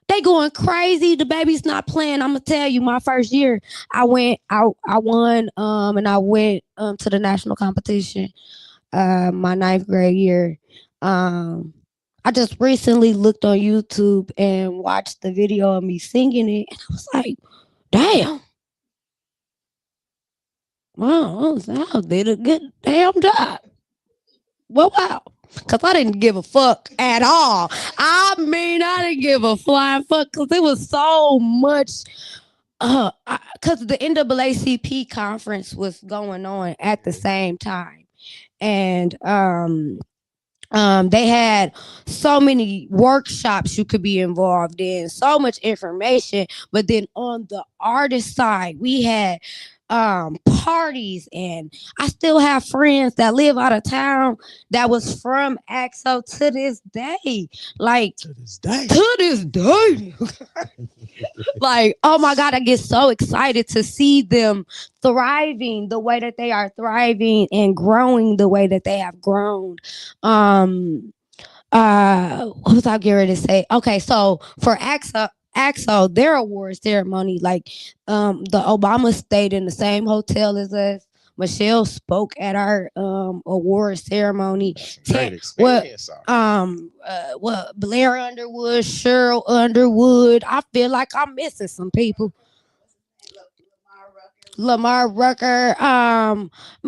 they going crazy. The baby's not playing. I'm gonna tell you, my first year, I won, and I went to the national competition. My ninth grade year. Um, I just recently looked on YouTube and watched the video of me singing it, and I was like, "Damn, wow, I did a good damn job." Well, wow, because I didn't give a fuck at all. I mean, I didn't give a flying fuck because it was so much. Because the NAACP conference was going on at the same time, and they had so many workshops you could be involved in, so much information. But then on the artist side, we had parties, and I still have friends that live out of town that was from AXO to this day. Like To this day. to this day. Like, oh my God, I get so excited to see them thriving the way that they are thriving and growing the way that they have grown. Um, what was I getting ready to say? Okay, so for AXO, their award ceremony, like the Obama stayed in the same hotel as us. Michelle spoke at our award ceremony. Great What experience. what Blair Underwood, Cheryl Underwood. I feel like I'm missing some people. Lamar Rucker.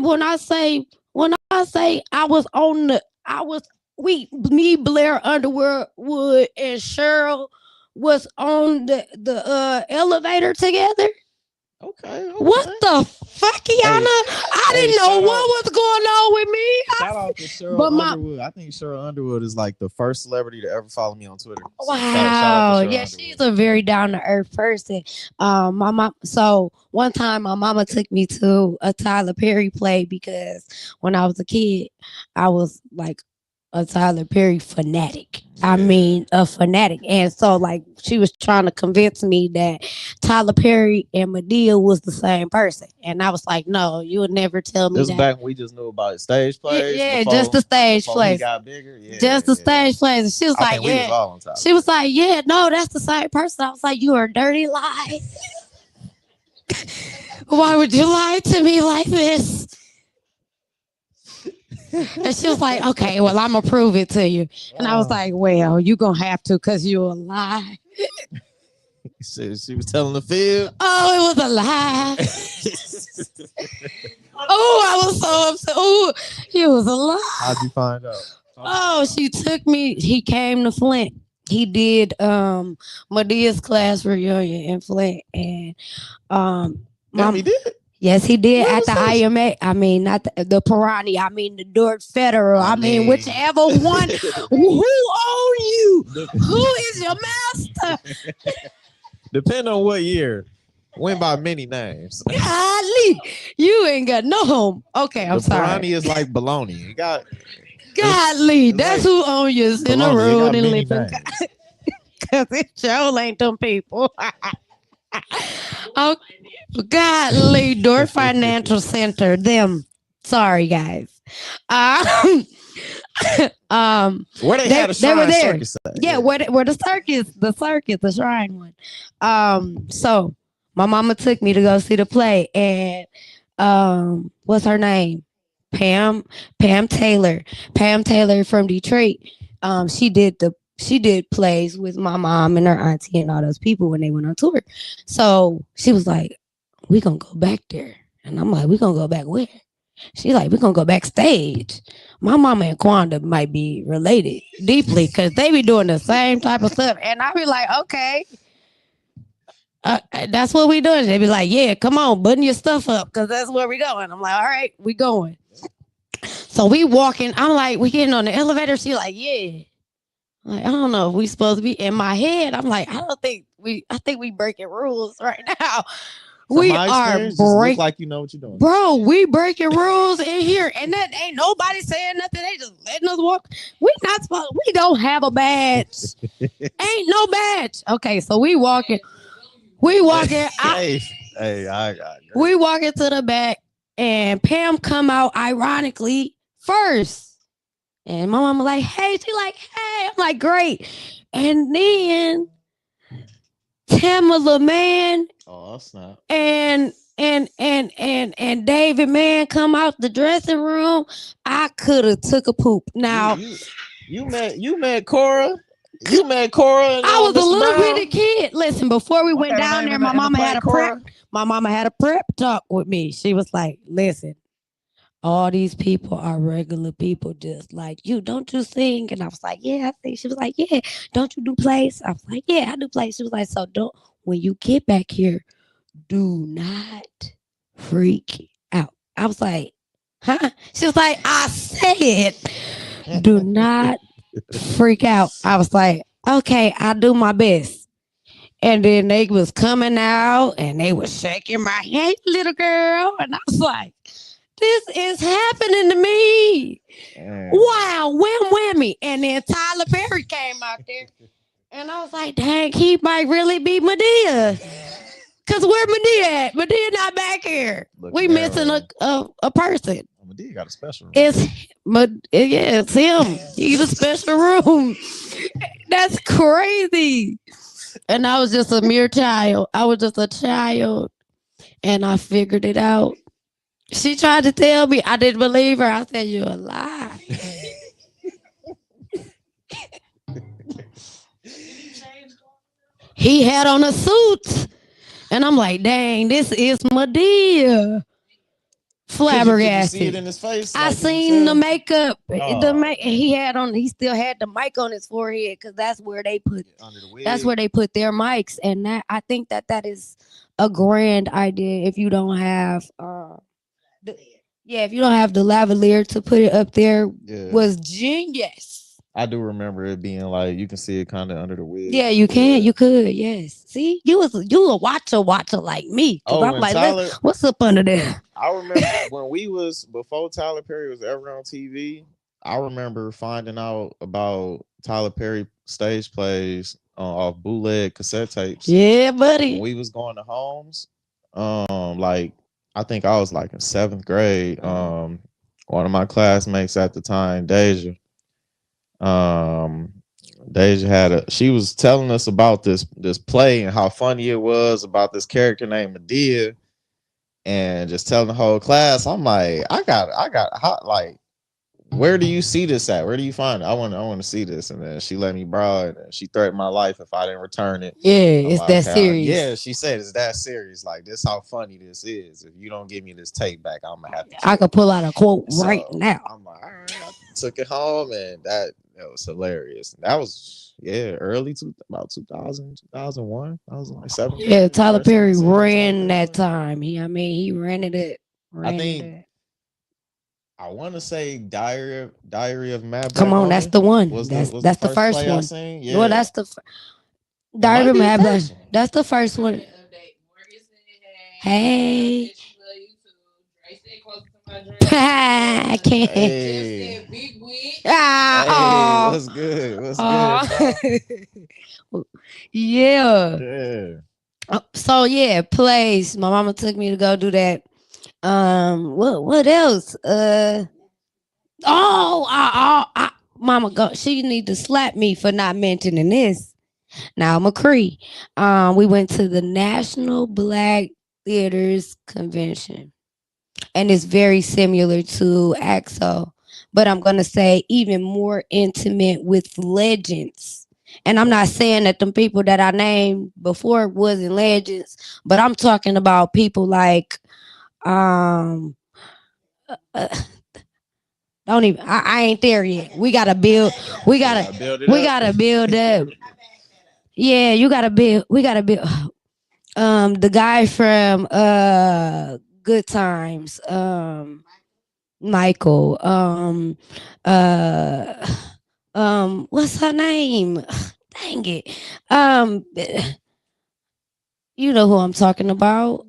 When I say I was on the, I was me Blair Underwood and Cheryl was on the elevator together. Okay, What okay. the fuck, Yana? Hey, I hey, didn't know shout what out, was going on with me. shout out to Cheryl But my Underwood. I think Cheryl Underwood is like the first celebrity to ever follow me on Twitter. So shout out to wow, Cheryl yeah, Underwood. she's a very down to earth person. My mom. So one time, my mama took me to a Tyler Perry play because when I was a kid, I was like a Tyler Perry fanatic. I Yeah. mean, a fanatic. And so, like, she was trying to convince me that Tyler Perry and Medea was the same person. And I was like, no, you would never tell me This was that. back when we just knew about his stage Yeah, plays yeah, just the stage before he plays. got bigger. Yeah, Just the yeah. stage plays. And she was I like, think we was yeah. all on top She of was it. like, yeah, no, that's the same person. I was like, you are a dirty lie. Why would you lie to me like this? And she was like, okay, well, I'm going to prove it to you. And I was like, well, you going to have to because you a lie. She was telling the fib. Oh, it was a lie. Oh, I was so upset. Oh, it was a lie. How'd you find out? Oh, she took me. He came to Flint. He did Medea's class reunion in Flint, and Damn, he my did. yes, he did Where at was the this? IMA. I mean, not the Pirani. I mean, the Dort Federal. I I mean, mean, whichever one. Who own you? Who is your master? depending on what year, went by many names. Golly, you ain't got no home. Okay, I'm The sorry. Pirani is like baloney. It got Golly, it's that's like who owns you in a baloney. It road got and many living. names. Cause it sure ain't them people. Oh, Godly Door Financial Center. Them. Sorry, guys. Um, Where they they had a they were shrine there. circus at. Yeah, where the shrine one. So my mama took me to go see the play, and what's her name? Pam Pam Taylor. Pam Taylor from Detroit. She did plays with my mom and her auntie and all those people when they went on tour. So she was like, we gonna go back there. And I'm like, we gonna go back where? She's like, we gonna go backstage. My mama and Quanda might be related deeply because they be doing the same type of stuff. And I be like, okay, that's what we doing. They be like, yeah, come on, button your stuff up because that's where we going. I'm like, all right, we going. So we walking. I'm like, we getting on the elevator. She like, yeah. Like, I don't know if we supposed to be in my head. I'm like, I think we breaking rules right now. From We my are experience, just look break, like you know what you're doing. bro. We breaking rules in here, and that ain't nobody saying nothing. They just letting us walk. We not supposed. We don't have a badge. Ain't no badge. Okay, so we walking. We walking. hey, hey, I We agree. walk into the back, and Pam come out ironically first. And my mama like, hey, she like, hey. I'm like, great. And then Tamala man Oh snap! and David man come out the dressing room. I could have took a poop. You Now you you met Cora. You met Cora and I was a Mr. little bitty Brown. kid. Listen, before we What went her down name there, in the my play, had a prep. Cora? My mama had a prep talk with me. She was like, listen, all these people are regular people just like you. Don't you sing? And I was like, yeah, I think. She was like, yeah. Don't you do plays? I was like, yeah, I do plays. She was like, so don't, when you get back here, do not freak out. I was like, huh? She was like, I said, do not freak out. I was like, okay, I'll do my best. And then they was coming out and they was shaking my hand, little girl. And I was like, this is happening to me. Man. Wow, wham whammy. And then Tyler Perry came out there. And I was like, dang, he might really be Medea. Cause where Medea at? Medea not back here. Looking We missing everywhere. a person. D got a special room. It's yeah, it's him. He's a special room. That's crazy. And I was just a mere child. I was just a child, and I figured it out. She tried to tell me I didn't believe her. I said, "You're a lie." He had on a suit, and I'm like, "Dang, this is Medea." Could you see it Flabbergasted. in his face? I Like, could you seen the tell? makeup. Oh, He had on. He still had the mic on his forehead because that's where they put. under the That's wig. where they put their mics, and that I think that is a grand idea. If you don't have, the, yeah, if you don't have the lavalier to put it up there, Yeah, was genius. I do remember it being like you can see it kind of under the wig. Yeah, you can, Yeah. you could, yes. See, you a watcher like me, cause Oh, I'm and like, Tyler, what's up under there? I remember when we was before Tyler Perry was ever on TV. I remember finding out about Tyler Perry stage plays off bootleg cassette tapes Yeah, when buddy. we was going to homes. Like I think I was like in seventh grade. One of my classmates at the time, Deja. Um, Deja had a. She was telling us about this play and how funny it was about this character named Medea, and just telling the whole class. I'm like, I got hot. Like, where do you see this at? Where do you find it? I want to see this. And then she let me borrow it, and she threatened my life if I didn't return it. Yeah, I'm it's like, that okay, serious. yeah. She said it's that serious. Like, this how funny this is. If you don't give me this tape back, I'm gonna have to I kill could you. pull out a quote right So now. I'm like, all right. I took it home, and that was hilarious. That was early about 2000, 2001. I was in like seventh Yeah, grade. The Tyler first time I Perry seen a Tyler ran Perry that play. time. He ran it up. I Ran it think up. I want to say Diary of Mad Come Black on, that's Woman the one. was the That's the first first play I one. seen. Well, Yeah, that's the it Diary might of be the Mad Black. first one. That's the first one. Hey. I can't. Hey, hey, Ah, what's good? What's good, oh, bro? yeah. Yeah. So yeah, plays. My mama took me to go do that. What else? Mama, go. She need to slap me for not mentioning this. Now, McCree. We went to the National Black Theaters Convention, and it's very similar to AXO, but I'm gonna say even more intimate with legends. And I'm not saying that the people that I named before wasn't legends, but I'm talking about people like um uh, don't even I ain't there yet. We gotta build we We gotta gotta build it we up. gotta build up. Yeah, you gotta build we gotta build the guy from Good Times, Michael, uh what's her name? Dang it. Um you know who I'm talking about.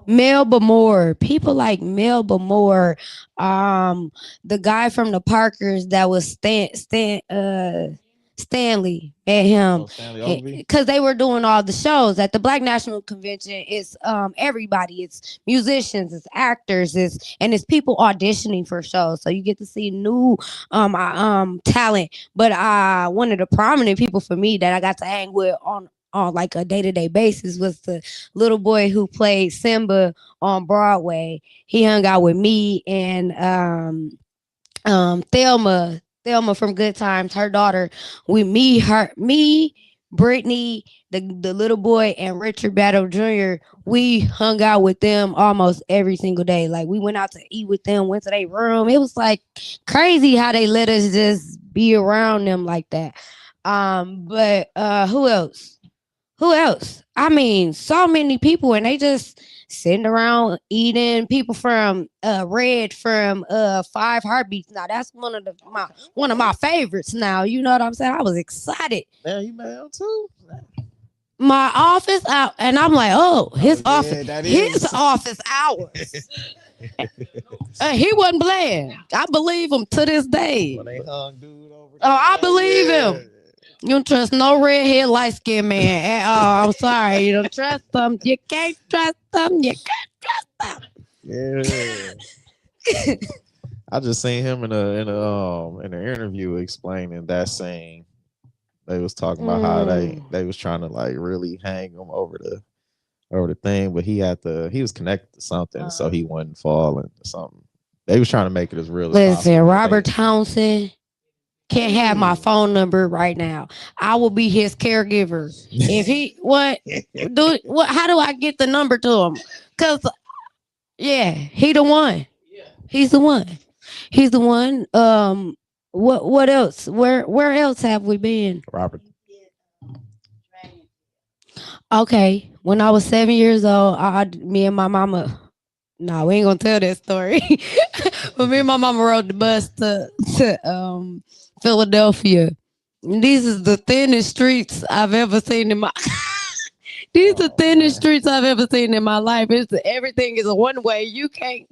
Melba Moore. People like Melba Moore. Um, the guy from the Parkers that was Stanley met him Oh, Stanley Ogilvy. because they were doing all the shows at the Black National Convention. It's everybody. It's musicians. It's actors. It's people auditioning for shows. So you get to see new talent. But one of the prominent people for me that I got to hang with on like a day-to-day basis was the little boy who played Simba on Broadway. He hung out with me and Thelma from Good Times, her daughter, with me, Brittany, the little boy, and Richard Battle Jr. We hung out with them almost every single day. Like we went out to eat with them, went to their room. It was like crazy how they let us just be around them like that. But who else? Who else? I mean, so many people, and they just sitting around eating. People from Red from Five Heartbeats. Now that's one of my favorites. Now you know what I'm saying. I was excited. Yeah, you met him too. My office out, and I'm like, oh, his yeah, office, that his is. office hours. He wasn't playing. I believe him to this day. When they hung dude over. Oh, I believe yeah. him. You don't trust no redhead, light skinned man at all. I'm sorry. You don't trust them. You can't trust them. You can't trust them. Yeah. I just seen him in an interview explaining that scene. They was talking about how they was trying to like really hang him over the thing, but he was connected to something, so he wasn't falling or something. They was trying to make it as real as possible. Listen, Robert Townsend can't have my phone number right now. I will be his caregiver. If he how do I get the number to him? Cause yeah, he the one. He's the one. He's the one. What else? Where else have we been? Robert. Okay, when I was 7 years old, me and my mama. No, we ain't gonna tell that story. But me and my mama rode the bus to Philadelphia. And these is the thinnest streets I've ever seen in my. These are the thinnest streets I've ever seen in my life. Everything is a one way. You can't.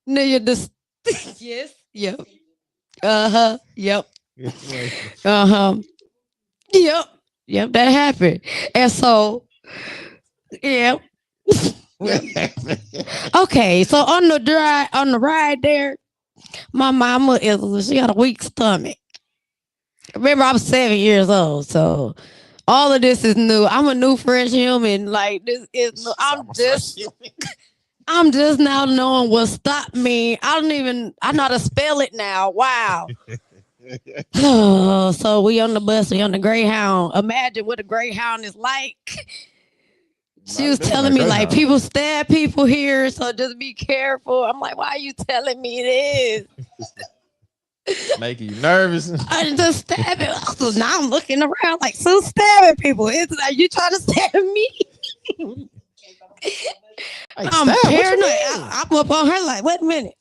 No, you're just. Yes. Yep. Yep. Yep. Yep. That happened. And so, yep. Okay, so on the ride there, my mama she got a weak stomach. Remember, I'm 7 years old, so all of this is new. I'm a new fresh human. Like this is new. I'm just now knowing what stop me. I know how to spell it now. Wow. So we on the bus, we on the Greyhound. Imagine what a Greyhound is like. She was telling me like people stab people here, so just be careful. I'm like, why are you telling me this? Making you nervous. I just stab it. So now I'm looking around like, so stabbing people. It's like you trying to stab me. I'm paranoid. I'm up on her like, wait a minute.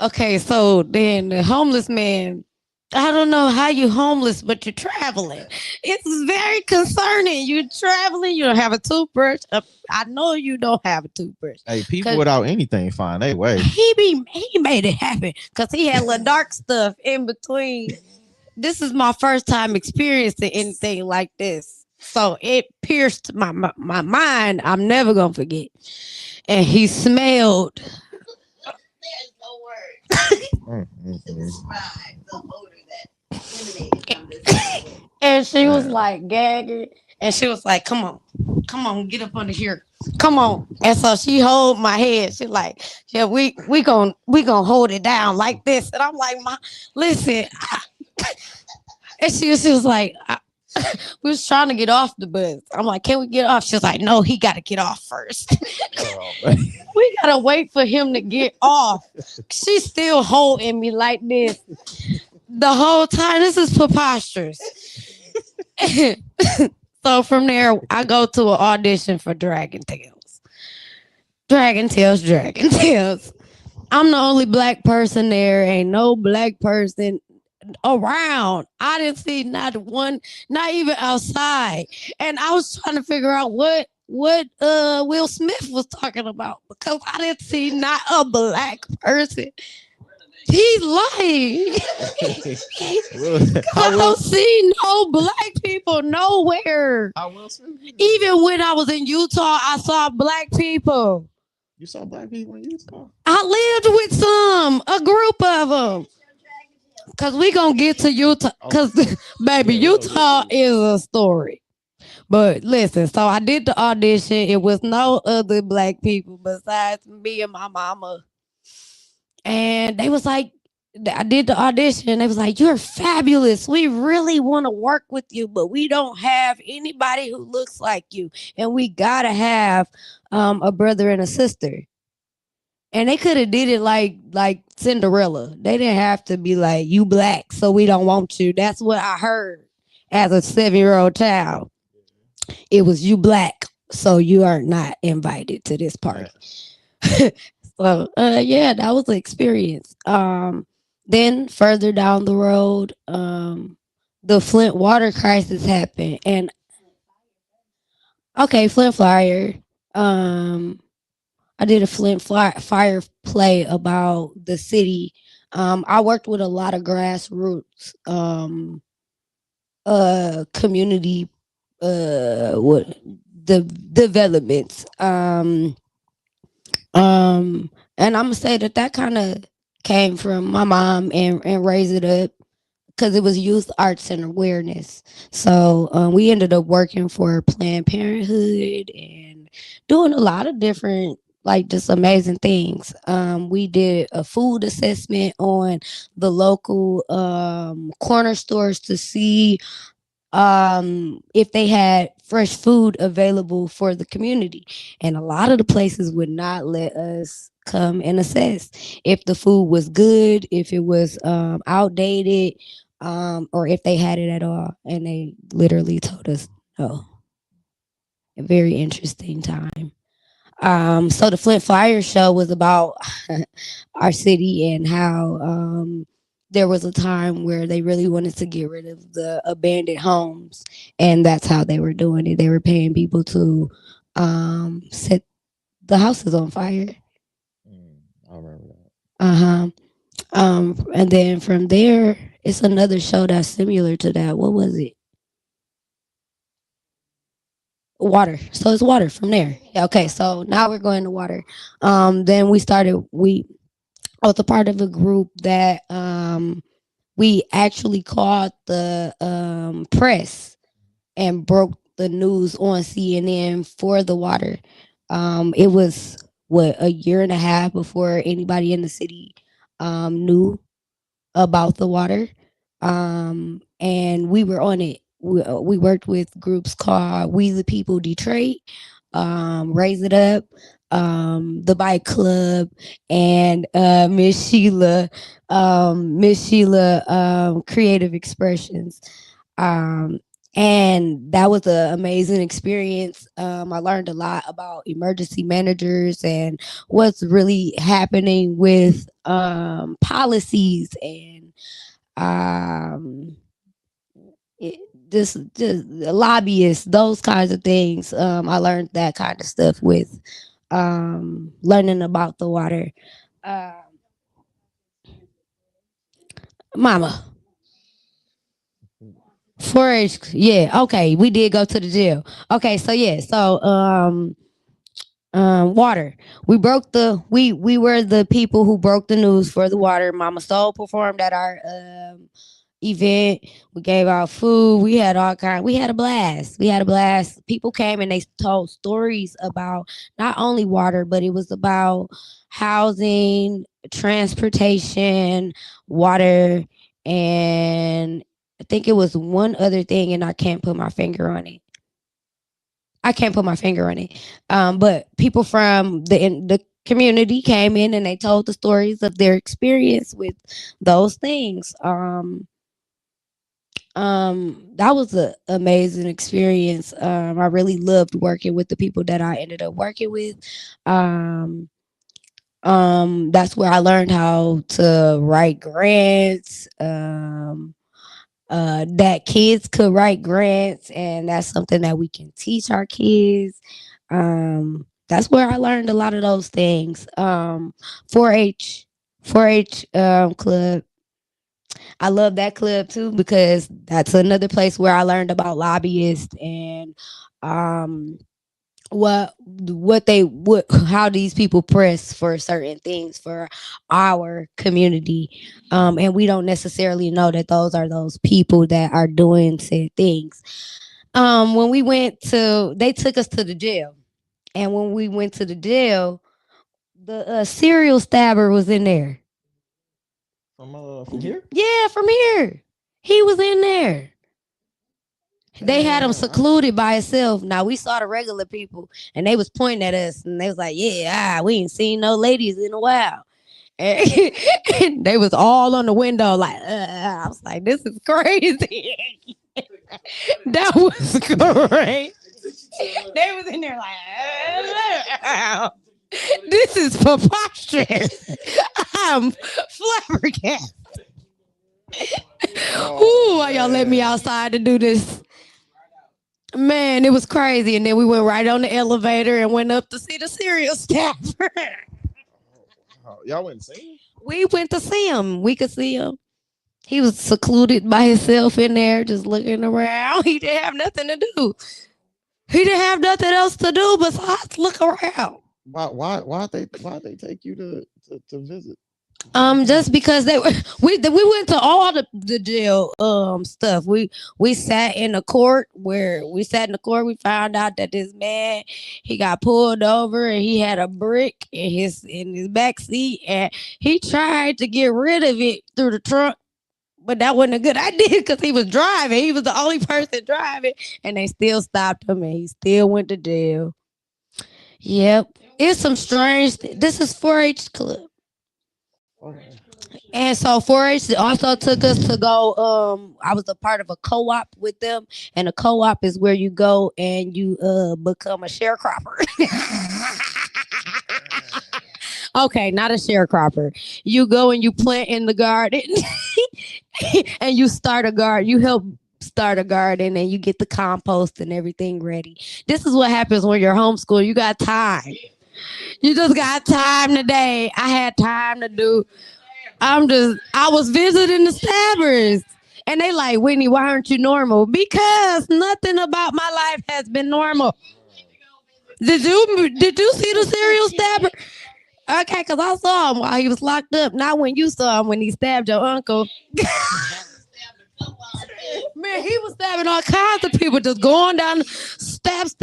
Okay, so then the homeless man. I don't know how you homeless, but you're traveling. It's very concerning. You're traveling. You don't have a toothbrush. I know you don't have a toothbrush. Hey, people without anything find their way. He made it happen because he had little dark stuff in between. This is my first time experiencing anything like this, so it pierced my mind. I'm never gonna forget. And he smelled. There's no word. Describe the odor that emanated from this. And she was like gagging, and she was like, come on, get up under here. Come on. And so she hold my head. She like, yeah, we gonna hold it down like this. And I'm like, listen. And she was like, we was trying to get off the bus. I'm like, can we get off? She was like, no, he got to get off first. We got to wait for him to get off. She's still holding me like this the whole time. This is preposterous. So from there, I go to an audition for Dragon Tales. Dragon Tales. I'm the only black person there. Ain't no black person around. I didn't see not one, not even outside. And I was trying to figure out what what Will Smith was talking about because I didn't see not a black person. He's lying. Cause How I don't Will? see no black people nowhere. How Will Smith? Even when I was in Utah, I saw black people. You saw black people in Utah? I lived with some, a group of them. Cause we gonna get to Utah. Oh, Cause baby, yeah, we gonna get Utah to is a story. But listen, so I did the audition. It was no other black people besides me and my mama. And they was like, I did the audition. They was like, "You're fabulous. We really want to work with you, but we don't have anybody who looks like you, and we gotta have a brother and a sister." And they could have did it like Cinderella. They didn't have to be like, "You black, so we don't want you." That's what I heard as a 7-year-old child. It was you black, so you are not invited to this party. So yeah, that was the experience. Then further down the road, the Flint water crisis happened, and okay, Flint Flyer. Um, I did a Fire play about the city. I worked with a lot of grassroots community what the developments. And I'm gonna say that kind of came from my mom and raised it up because it was youth arts and awareness. So we ended up working for Planned Parenthood and doing a lot of different like just amazing things. We did a food assessment on the local corner stores to see if they had fresh food available for the community. And a lot of the places would not let us come and assess if the food was good, if it was outdated, or if they had it at all. And they literally told us no. A very interesting time. So the Flint Fire show was about our city and how there was a time where they really wanted to get rid of the abandoned homes, and that's how they were doing it. They were paying people to set the houses on fire. I remember that. Uh huh. And then from there, it's another show that's similar to that. What was it? Water. So it's water from there. Yeah, okay, so now we're going to water. Then we I was a part of a group that we actually called the press and broke the news on CNN for the water. It was what a year and a half before anybody in the city knew about the water. And we were on it. We worked with groups called We the People Detroit, Raise It Up, the Bike Club, and Miss Sheila, Creative Expressions. Um, and that was an amazing experience. I learned a lot about emergency managers and what's really happening with policies and um, it, just lobbyists, those kinds of things. I learned that kind of stuff with learning about the water. Um, Mama, 4-H, yeah, okay, we did go to the jail. Okay, so yeah, so water. We were the people who broke the news for the water. Mama Soul performed at our event. We gave out food. We had all kind. We had a blast. We had a blast. People came and they told stories about not only water, but it was about housing, transportation, water, and I think it was one other thing, and I can't put my finger on it. I can't put my finger on it. But people from the community came in and they told the stories of their experience with those things. That was an amazing experience. I really loved working with the people that I ended up working with. Um, that's where I learned how to write grants. That kids could write grants, and that's something that we can teach our kids. That's where I learned a lot of those things. 4-H, 4-H club. I love that club too because that's another place where I learned about lobbyists and um what they what how these people press for certain things for our community, and we don't necessarily know that those are those people that are doing said things. When we went to they took us to the jail, and when we went to the jail, the serial stabber was in there. From here. Yeah, from here, he was in there. They had him Damn. secluded by himself. Now we saw the regular people, and they was pointing at us, and they was like, "Yeah, we ain't seen no ladies in a while." And, and they was all on the window, like, I was like, "This is crazy." That was great. They was in there like, "This is preposterous." I'm flabbergasted. Ooh, why y'all let me outside to do this? Man, it was crazy. And then we went right on the elevator and went up to see the serial staffer. Y'all went and seen him? We went to see him. We could see him. He was secluded by himself in there, just looking around. He didn't have nothing to do. He didn't have nothing else to do besides look around. Why they take you to visit? Just because they were, we went to all the jail stuff. We sat in the court where we sat in the court. We found out that this man, he got pulled over and he had a brick in his back seat, and he tried to get rid of it through the trunk. But that wasn't a good idea because he was driving. He was the only person driving, and they still stopped him, and he still went to jail. Yep, it's some strange. This is 4-H club. Okay. And so 4-H also took us to go. I was a part of a co-op with them, and a co-op is where you go and you become a sharecropper. Okay, not a sharecropper. You go and you plant in the garden, and you start a garden. You help start a garden, and you get the compost and everything ready. This is what happens when you're homeschooled. You got time. You just got time today. I had time to do. I was visiting the stabbers. And they like, Whitney, why aren't you normal? Because nothing about my life has been normal. Did you see the serial stabber? Okay, because I saw him while he was locked up. Not when you saw him when he stabbed your uncle. Man, he was stabbing all kinds of people, just going down, stabs.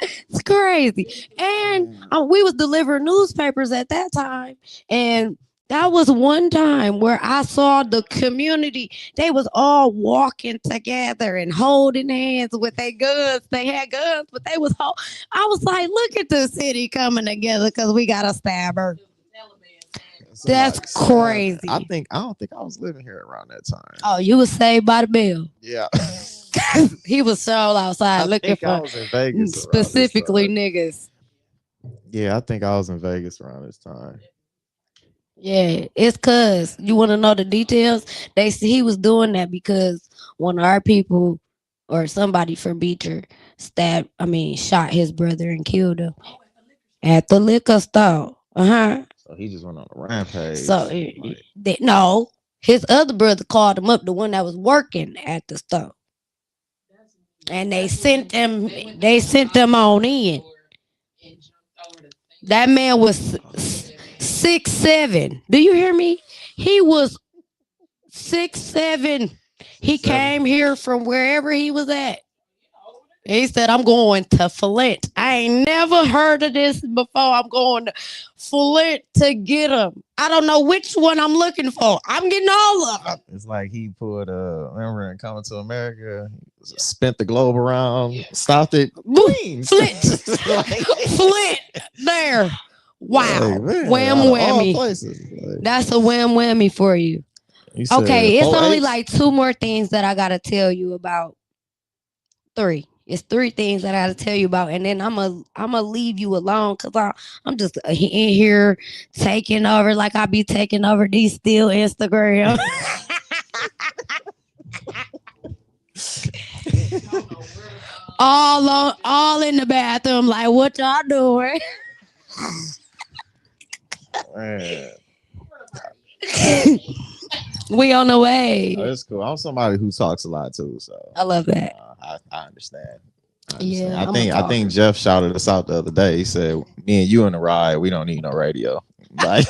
It's crazy. And we was delivering newspapers at that time, and that was one time where I saw the community. They was all walking together and holding hands with their guns. They had guns, but they was I was like, look at the city coming together because we got a stabber. That's crazy. I don't think I was living here around that time. Oh, you was saved by the bell. Yeah. He was so outside looking I for was in Vegas specifically niggas. Yeah, I think I was in Vegas around this time. Yeah, it's cause you want to know the details. They see he was doing that because one of our people or somebody from Beecher shot his brother and killed him at the liquor store. So he just went on a rampage. So Like, no, his other brother called him up, the one that was working at the store, and they sent them. They sent them on in. That man was 6'7". Do you hear me? He was 6'7". He came here from wherever he was at. He said, I'm going to Flint. I ain't never heard of this before. I'm going to Flint to get him. I don't know which one I'm looking for. I'm getting all of them. it's like he put remember in Coming to America, spent the globe around, stopped at Queens. Flint. Like, Flint. There. Wow. like, man, Wham out of all whammy. places. Like, That's a wham whammy for you. he said, Okay, it's only 4-H. like two more things that I gotta tell you about. Three. It's three things that I gotta tell you about, and then I'm gonna leave you alone because I'm just in here taking over like I be taking over these still Instagram. all in the bathroom, like what y'all doing? Man, We on the oh, way. it's cool. I'm somebody who talks a lot too, so I love that. I understand. I understand. Yeah, I I'm a think I think talker. Jeff shouted us out the other day. He said, "Me and you in the ride. We don't need no radio." Like,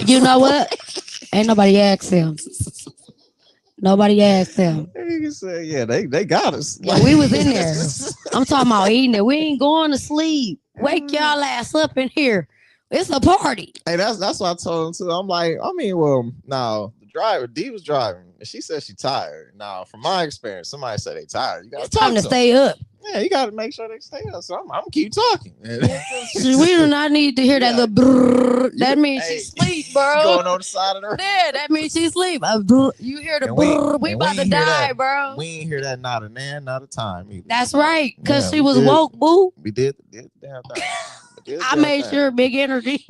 You know what? Ain't nobody asked him. Nobody asked him. he said, "Yeah, they got us." Yeah, we was in there. I'm talking about eating it. We ain't going to sleep. Wake y'all ass up in here. It's a party. Hey, that's what I told him too. I'm like, I mean, well, now the driver D was driving, and she said she tired. Now, from my experience, somebody said they tired. You It's gotta time talk to to them. stay up. Yeah, you gotta make sure they stay up. So I'm keep talking. We do not need to hear that Yeah, little brrr. you, That means she hey, sleep, bro. going on the side of the road. Yeah, that means she sleep. You hear the And we brrr. We and we about to ain't hear that. die, bro. We ain't hear that not a nan, not a time either. That's So right. Cause yeah, she was woke, boo. we did the damn thing. We did I the damn made thing. sure big energy.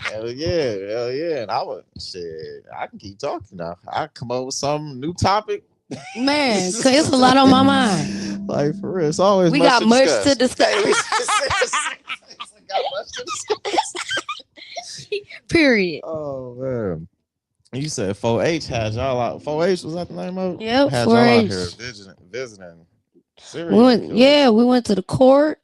Hell yeah. And I was shit. I can keep talking now. I come up with some new topic. Man, cause it's a lot on my mind. Like for real, it's always We much got to much to discuss. discuss. Okay, we got much to discuss. Period. Oh man. You said 4H had y'all out. 4H was that the name of it? Yep, Had y'all out 4-H. here visiting serial Yeah, killers. we went to the court.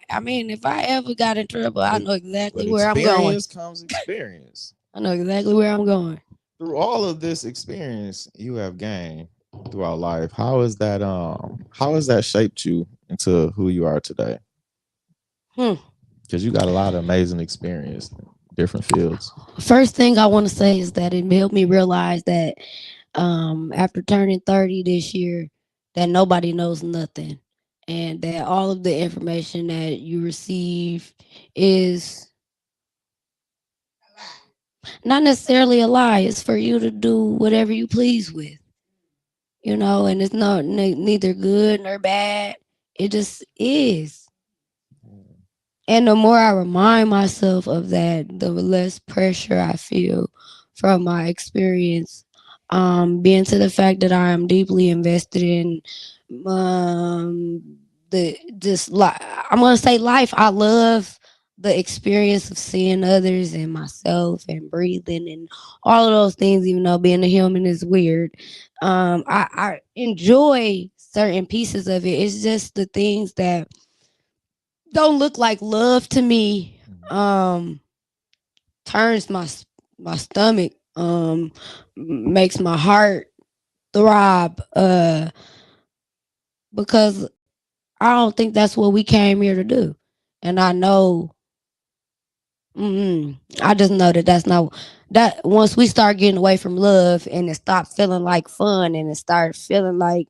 I mean, if I ever got in trouble, I With know exactly with where I'm going. experience comes experience. I know exactly where I'm going. Through all of this experience you have gained throughout life, how has that shaped you into who you are today? Hmm. Because you got a lot of amazing experience in different fields. First thing I want to say is that it helped me realize that after turning 30 this year, that nobody knows nothing, and that all of the information that you receive is not necessarily a lie. It's for you to do whatever you please with, and it's not neither good nor bad. It just is. And the more I remind myself of that, the less pressure I feel from my experience. Being to the fact that I am deeply invested in the just I'm gonna say life. I love the experience of seeing others and myself and breathing and all of those things. Even though being a human is weird, I enjoy certain pieces of it. It's just the things that don't look like love to me. Um, turns my stomach. Makes my heart throb. Because I don't think that's what we came here to do. And I know, I just know that that's not that. Once we start getting away from love and it stop feeling like fun and it start feeling like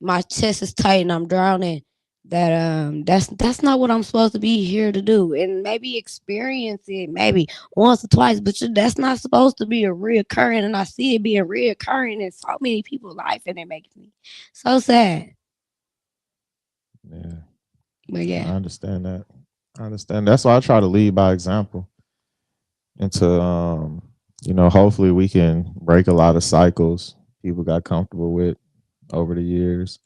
my chest is tight and I'm drowning. That that's not what I'm supposed to be here to do. And maybe experience it maybe once or twice, but that's not supposed to be a reoccurring. And I see it being reoccurring in so many people's life, and it makes me so sad. Yeah, But I yeah, understand that. I understand. That's why I try to lead by example. And to hopefully we can break a lot of cycles people got comfortable with over the years.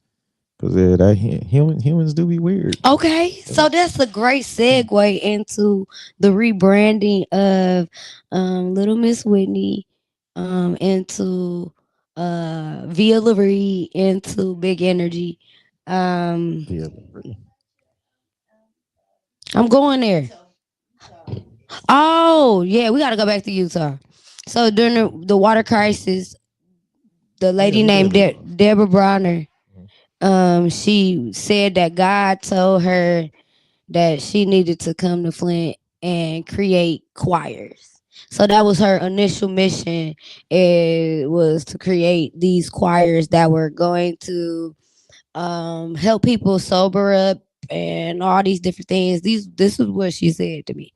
Because yeah, that humans do be weird. okay. So that's a great segue into the rebranding of Little Miss Whitney, into Via Laree, into Big Energy. Um, Yeah. I'm going there. Oh yeah, we got to go back to Utah. So during the water crisis, the Oh yeah, lady we named did leave. Deborah Bronner, Mhm. she said that God told her that she needed to come to Flint and create choirs. So that was her initial mission. It was to create these choirs that were going to help people sober up and all these different things. This is what she said to me.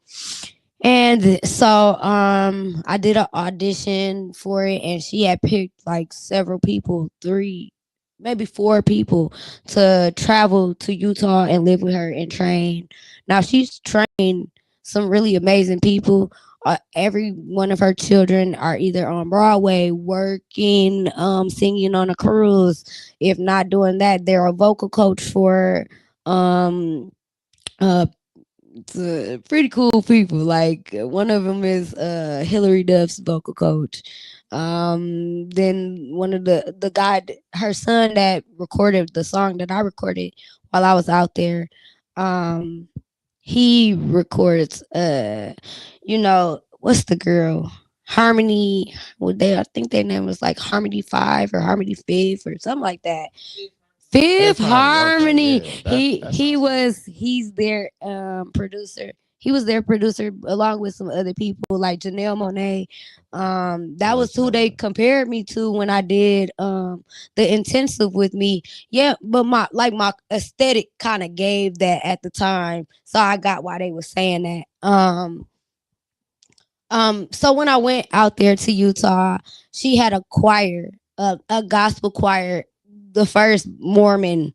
And so I did an audition for it, and she had picked like several people, three, maybe four people, to travel to Utah and live with her and train. Now she's trained some really amazing people. Every one of her children are either on Broadway, working, singing on a cruise. If not doing that, they're a vocal coach for Um, uh, pretty cool people. Like one of them is Hillary Duff's vocal coach. Then one of the guy, her son that recorded the song that I recorded while I was out there. Um, he records. You know what's the girl? Harmony. Well, they I think their name was like Harmony Five or Harmony Fifth or something like that. Fifth Fifth Harmony. Okay, Harmony. yeah, that He sounds familiar. was he's their producer. He was their producer along with some other people like Janelle Monet. That Yeah, was who Janelle they Monae. compared me to when I did the intensive with me. Yeah, but my aesthetic kind of gave that at the time, so I got why they were saying that. So when I went out there to Utah, she had a choir, a gospel choir, the first Mormon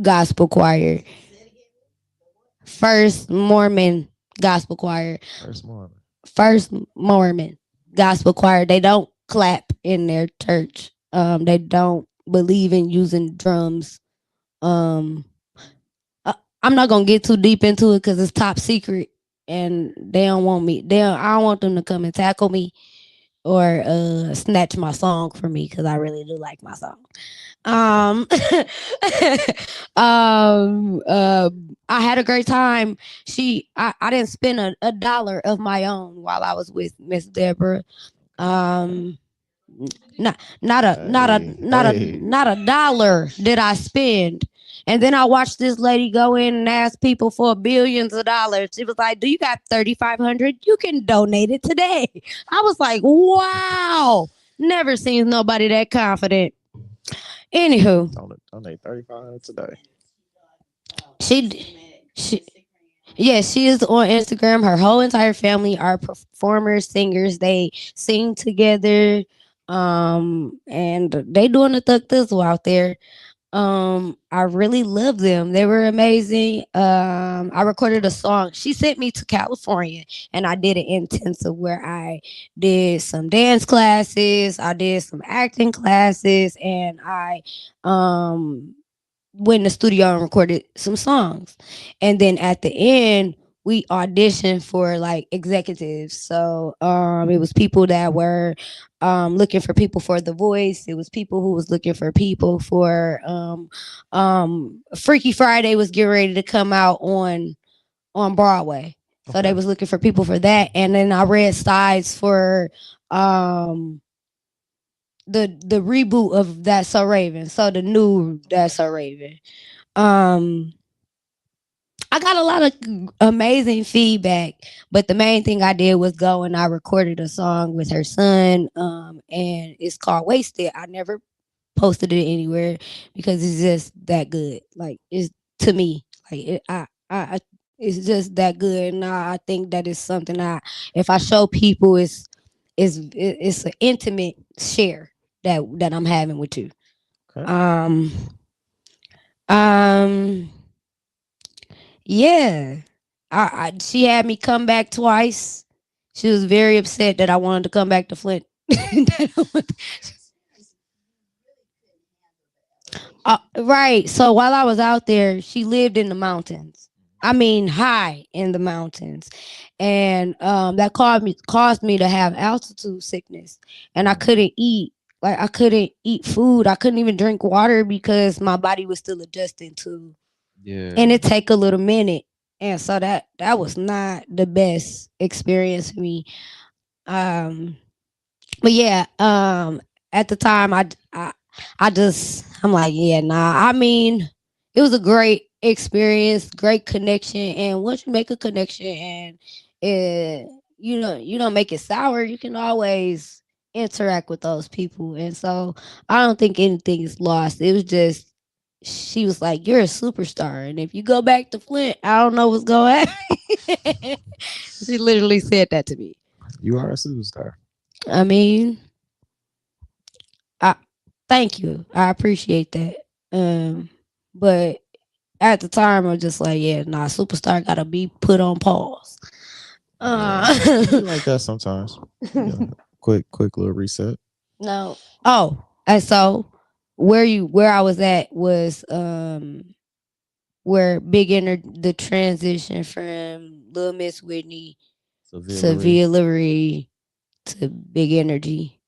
gospel choir, first Mormon gospel choir, First Mormon. first Mormon gospel choir. They don't clap in their church. They don't believe in using drums. Um, I, I'm not gonna get too deep into it because it's top secret, and they don't want me. I don't want them to come and tackle me or snatch my song from me because I really do like my song. Um, uh, I had a great time. I didn't spend a dollar of my own while I was with Miss Deborah. Um, Hey, hey. not a dollar did I spend. And then I watched this lady go in and ask people for billions of dollars. She was like, "Do you got 3,500? You can donate it today." I was like, "Wow, never seen nobody that confident." Anywho, Donate 35 today. she yeah, she is on Instagram. Her whole entire family are performers, singers. They sing together. And they doing the thug thizzle out there. I really love them. They were amazing. I recorded a song. She sent me to California and I did an intensive where I did some dance classes, I did some acting classes, and I um went in the studio and recorded some songs. And then at the end, we auditioned for like executives. So it was people that were looking for people for The Voice. It was people who was looking for people for Freaky Friday was getting ready to come out on Broadway. So they Okay. was looking for people for that. And then I read sides for um the reboot of That's So Raven. So the new That's So Raven. Um, I got a lot of amazing feedback, but the main thing I did was go and I recorded a song with her son, and it's called Wasted. I never posted it anywhere because it's just that good. Like it's to me, like it's just that good, and I think that is something I, if I show people, it's an intimate share that I'm having with you. Okay. Um, um, Yeah. She had me come back twice. She was very upset that I wanted to come back to Flint. Right. So while I was out there, she lived in the mountains. I mean, high in the mountains, and that caused me to have altitude sickness, and I Mm. couldn't eat. Like I couldn't eat food. I couldn't even drink water because my body was still adjusting to, and Yeah. it take a little minute. And so that was not the best experience for me. Um, but yeah, at the time, I just, I'm like, yeah, nah. I mean, it was a great experience, great connection, and once you make a connection and you don't make it sour, you can always interact with those people, and so I don't think anything is lost. It was just she was like, "You're a superstar, and if you go back to Flint, I don't know what's going to happen." She literally said that to me. You are a superstar. I mean, I thank you. I appreciate that. But at the time, I was just like, yeah, nah, superstar gotta be put on pause. Yeah. It be Uh, like that sometimes. Yeah. Quick little reset. no. Oh, and so where I was at was where the transition from Little Miss Whitney to Seville. Via Larry to Big Energy.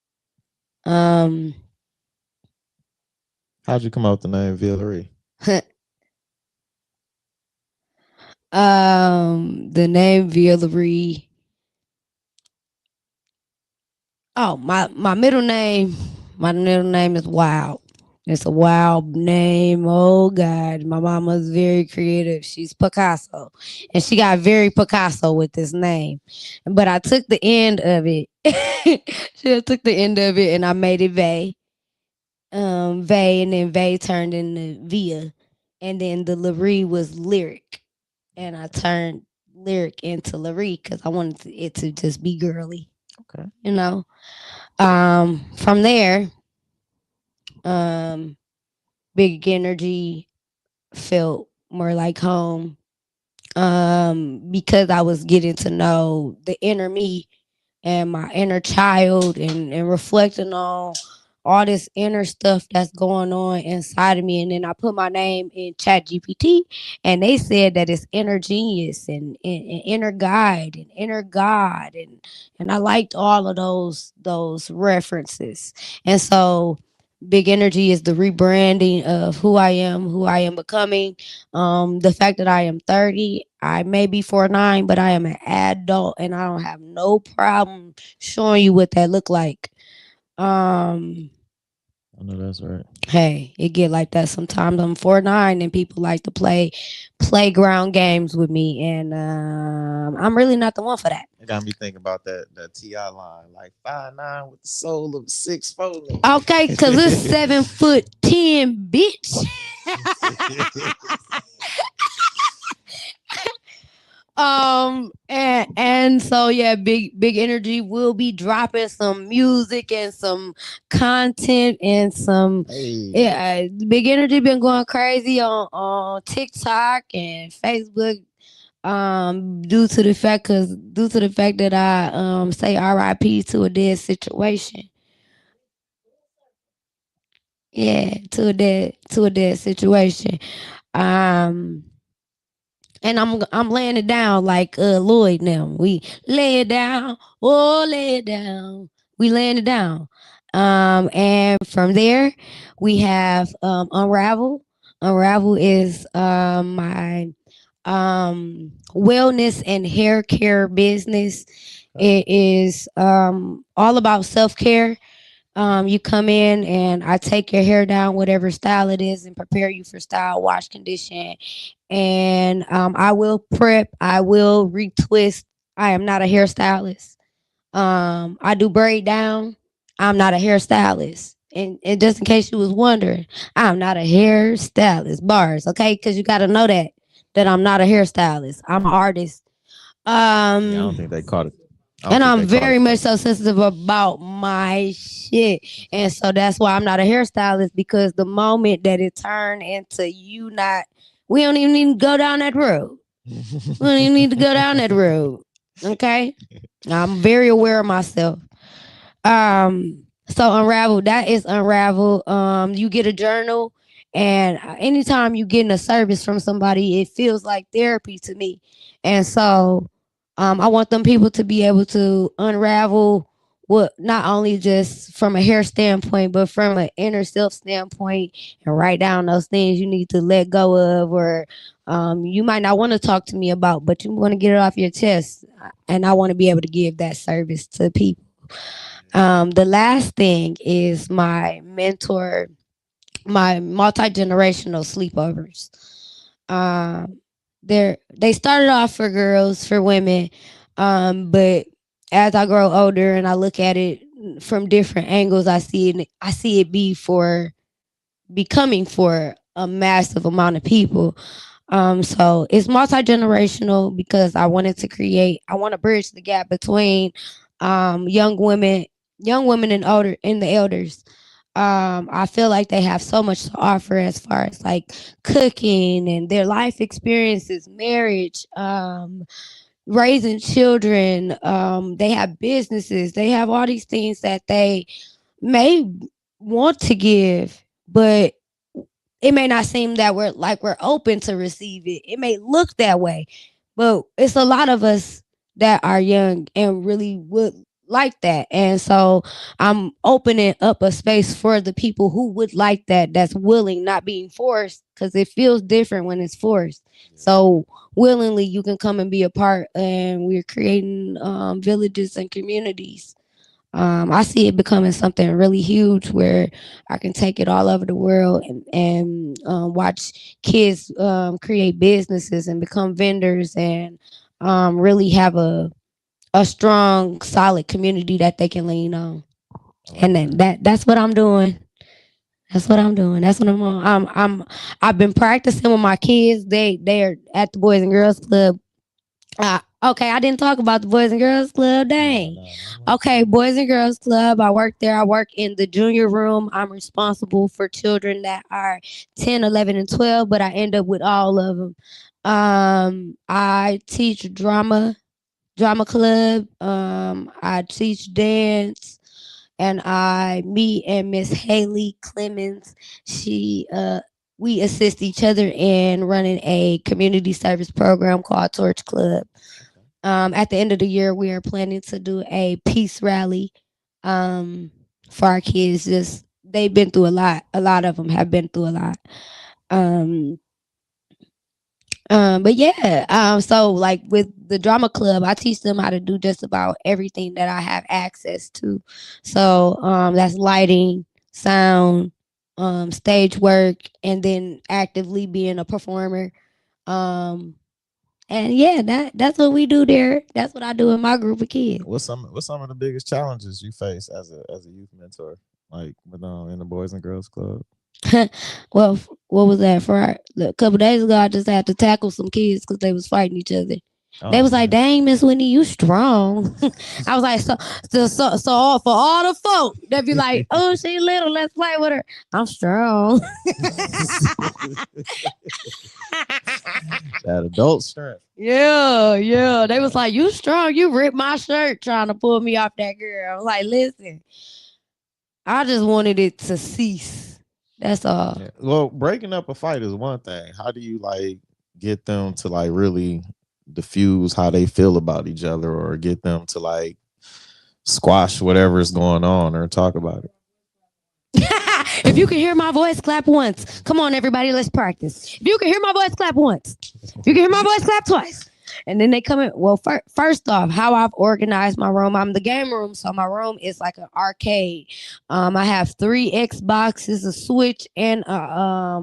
Um, How'd you come up with the name Villery? the name Via Larry. Oh, my middle name is Wild. It's a wild name. Oh God, my mama's very creative. She's Picasso, and she got very Picasso with this name. But I took the end of it. She took the end of it, and I made it Vay. Vay, and then Vay turned into Via, and then the Larry was lyric, and I turned lyric into Larry because I wanted it to just be girly, Okay. you know. From there, um, Big Energy felt more like home. Because I was getting to know the inner me and my inner child, and reflecting on all this inner stuff that's going on inside of me. And then I put my name in Chat GPT, and they said that it's inner genius, and inner guide and inner God, and I liked all of those references. And so Big Energy is the rebranding of who I am becoming. The fact that I am 30, I may be 49, but I am an adult, and I don't have no problem showing you what that look like. Um, I know that's right. hey, it get like that sometimes. I'm 49, and people like to play playground games with me, and I'm really not the one for that. It got me thinking about that Ti line, like 5'9" with the soul of 6'4". Okay, cause it's 7'10", bitch. And so yeah, big energy will be dropping some music and some content and some, Hey, yeah, big energy been going crazy on TikTok and Facebook, due to the fact that I say RIP to a dead situation. Yeah, to a dead situation. Um and I'm laying it down like Lloyd now. We lay it down, oh lay it down. We laying it down. And from there we have Unravel. Unravel is my wellness and hair care business. okay. It is all about self care. You come in and I take your hair down, whatever style it is, and prepare you for style, wash, condition, and I will prep. I will retwist. I am not a hairstylist. I do braid down. I'm not a hairstylist. And just in case you was wondering, I'm not a hairstylist. Bars, okay? Because you got to know that I'm not a hairstylist. I'm an artist. Yeah, I don't think Um, they caught it. I don't and think I'm they caught it very much though. so sensitive about my shit. And so that's why I'm not a hairstylist, because the moment that it turned into you not, we don't even need to go down that road. We don't even need to go down that road. Okay? I'm very aware of myself. So Unravel, that is Unravel. You get a journal, and anytime you getting a service from somebody, it feels like therapy to me. And so I want them people to be able to unravel what, not only just from a hair standpoint, but from an inner self standpoint, and write down those things you need to let go of, or you might not want to talk to me about, but you want to get it off your chest. And I want to be able to give that service to people. The last thing is my mentor, my multi generational sleepovers. Um, they started off for girls, for women, but as I grow older and I look at it from different angles, I see it be for becoming for a massive amount of people. So it's multi generational because I want to bridge the gap between young women and older and the elders. I feel like they have so much to offer as far as like cooking and their life experiences, marriage, raising children. They have businesses. They have all these things that they may want to give, but it may not seem that we're open to receive it. It may look that way, but it's a lot of us that are young and really would like that. And so I'm opening up a space for the people who would like that, that's willing, not being forced, because it feels different when it's forced. So willingly you can come and be a part, and we're creating villages and communities. I see it becoming something really huge where I can take it all over the world, and watch kids create businesses and become vendors, and really have a strong, solid community that they can lean on. I like And then that. that's what I'm doing. That's what I'm doing. That's what I'm on. I've been practicing with my kids. They're at the Boys and Girls Club. Okay, I didn't talk about the Boys and Girls Club. No, Dang. no, no, no. Okay, Boys and Girls Club. I work there. I work in the junior room. I'm responsible for children that are 10, 11, and 12, but I end up with all of them. I teach drama club. I teach dance, and me and Miss Haley Clemens, she we assist each other in running a community service program called Torch Club. Okay. At the end of the year, we are planning to do a peace rally for our kids. Just they've been through a lot. A lot of them have been through a lot. Um, but yeah, so like with the drama club, I teach them how to do just about everything that I have access to. So that's lighting, sound, stage work, and then actively being a performer. Um, and yeah, that's what we do there. That's what I do in my group of kids. What's some of the biggest challenges you face as a youth mentor, like with in the Boys and Girls Club? Well, what was that for? A couple days ago, I just had to tackle some kids because they was fighting each other. They Oh was like, man. "Dang, Miss Whitney, you strong." I was like, "So for all the folk, they'd be like, oh, she little, let's play with her. I'm strong." That adult strength. Yeah, yeah. They was like, "You strong? You ripped my shirt trying to pull me off that girl." I was like, "Listen, I just wanted it to cease. That's all." Yeah. Well, breaking up a fight is one thing. How do you like get them to like really diffuse how they feel about each other, or get them to like squash whatever is going on, or talk about it? If you can hear my voice, clap once. Come on, everybody, let's practice. If you can hear my voice, clap once. If you can hear my voice, clap twice. And then they come in. Well, first off, how I've organized my room, I'm the game room, so my room is like an arcade. I have 3 Xboxes, a Switch, and a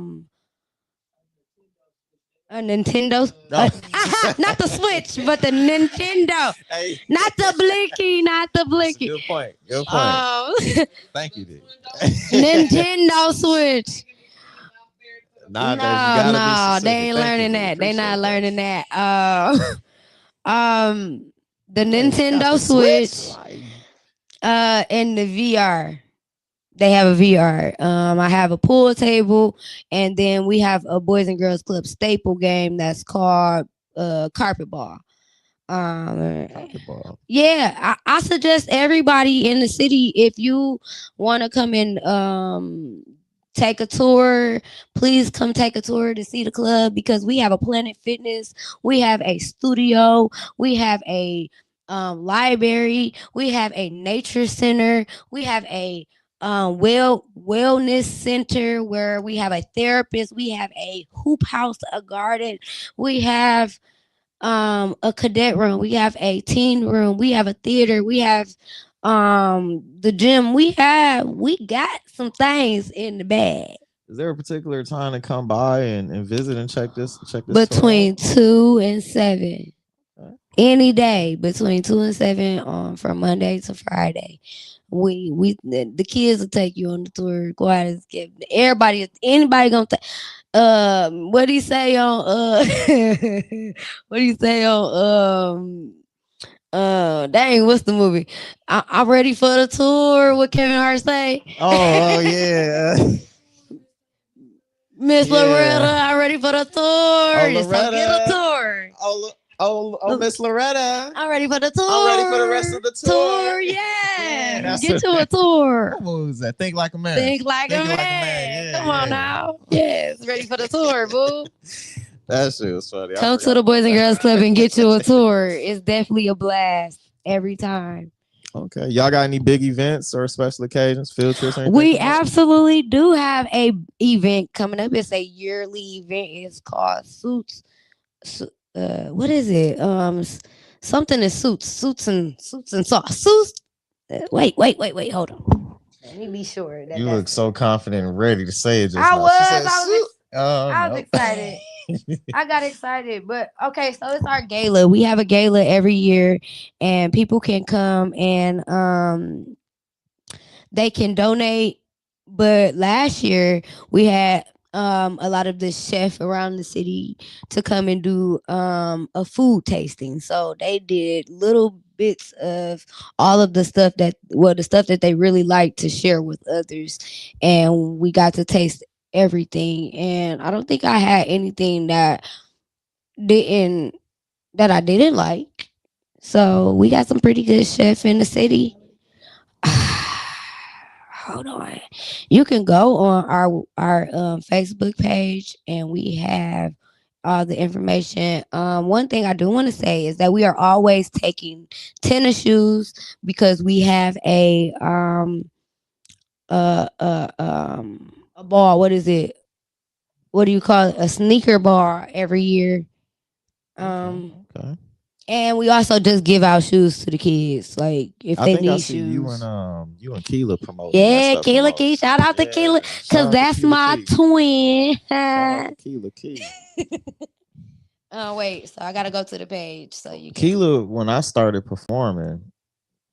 Nintendo. No. Not the Switch, but the Nintendo. Hey, Not the Blinky, not the that's a Blinky. good point. Good point. Thank you, dude. Nintendo Switch. Nowadays, you No, gotta be no, they specific. ain't Thank you, learning dude. that. They not Appreciate that. learning that. Um, the Wait, you got Nintendo the Switch? Switch, Like, and the VR. They have a VR. I have a pool table, and then we have a Boys and Girls Club staple game that's called carpet ball. Um, carpet ball. yeah, I suggest everybody in the city, if you want to come and take a tour, please come take a tour to see the club, because we have a Planet Fitness, we have a studio, we have a library, we have a nature center, we have a wellness center where we have a therapist, we have a hoop house, a garden, we have a cadet room, we have a teen room, we have a theater, we have the gym, we got some things in the bag. Is there a particular time to come by and visit and check this tour out? Between 2 and 7, Okay. any day between 2 and 7, from Monday to Friday. The kids will take you on the tour. Go out and skip. Anybody gonna take. What do you say on what do you say on dang, what's the movie? I'm ready for the tour. What Kevin Hart say? Oh, yeah. Miss Loretta, Yeah. I'm ready for the Oh, tour. So get a Loretta. tour. Oh, Miss Loretta. I'm ready for the tour. I'm ready for the rest of the tour. Yeah. Get you a tour. What movie was that? Think Like a Man. Think like a Thinking Like a man. Man. Yeah, Come on yeah. now. Yes, ready for the tour, boo. That shit was funny. Come to the Boys and Girls Club and get you a tour. It's definitely a blast every time. Okay. Y'all got any big events or special occasions, field trips or anything? We absolutely do have a event coming up. It's a yearly event. It's called Suits. What is it? Something is suits and sauce. Suits. Wait. Hold on. Let me be sure. You look so confident and ready to say it just now. I was excited. I got excited, but okay. So it's our gala. We have a gala every year, and people can come and they can donate. But last year we had a lot of the chef around the city to come and do a food tasting. So they did little bits of all of the stuff the stuff that they really like to share with others, and we got to taste everything. And I don't think I had anything didn't that I didn't like. So we got some pretty good chef in the city. Hold on. You can go on our Facebook page, and we have all the information. One thing I do want to say is that we are always taking tennis shoes because we have a ball. What is it? What do you call it? A sneaker bar every year. Okay. And we also just give out shoes to the kids, like if I they think I need see shoes. you and Keela promoting that Yeah, stuff the Keela Key. most. Shout out to Yeah. Keela, Shout cause out to that's Keela my Key. twin. Shout out to Keela Key. Oh wait, so I gotta go to the page so you can. Keela, when I started performing,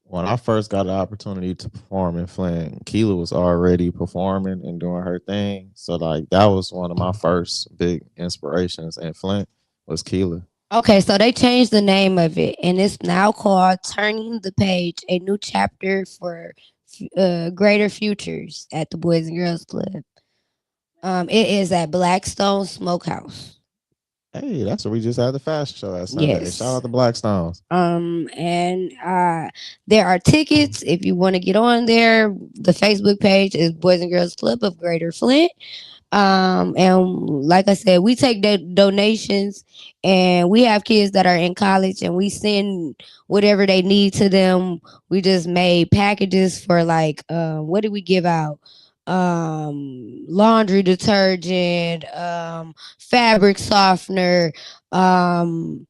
when I first got the opportunity to perform in Flint, Keela was already performing and doing her thing. So like that was one of my first big inspirations in Flint was Keela. Okay, so they changed the name of it, and it's now called "Turning the Page: A New Chapter for Greater Futures" at the Boys and Girls Club. It is at Blackstone Smokehouse. Hey, that's what we just had the fashion show at Sunday. Shout Yes. out to Blackstones. And there are tickets if you want to get on there. The Facebook page is Boys and Girls Club of Greater Flint. And like I said, we take donations, and we have kids that are in college, and we send whatever they need to them. We just made packages for like what did we give out? Laundry detergent, fabric softener, um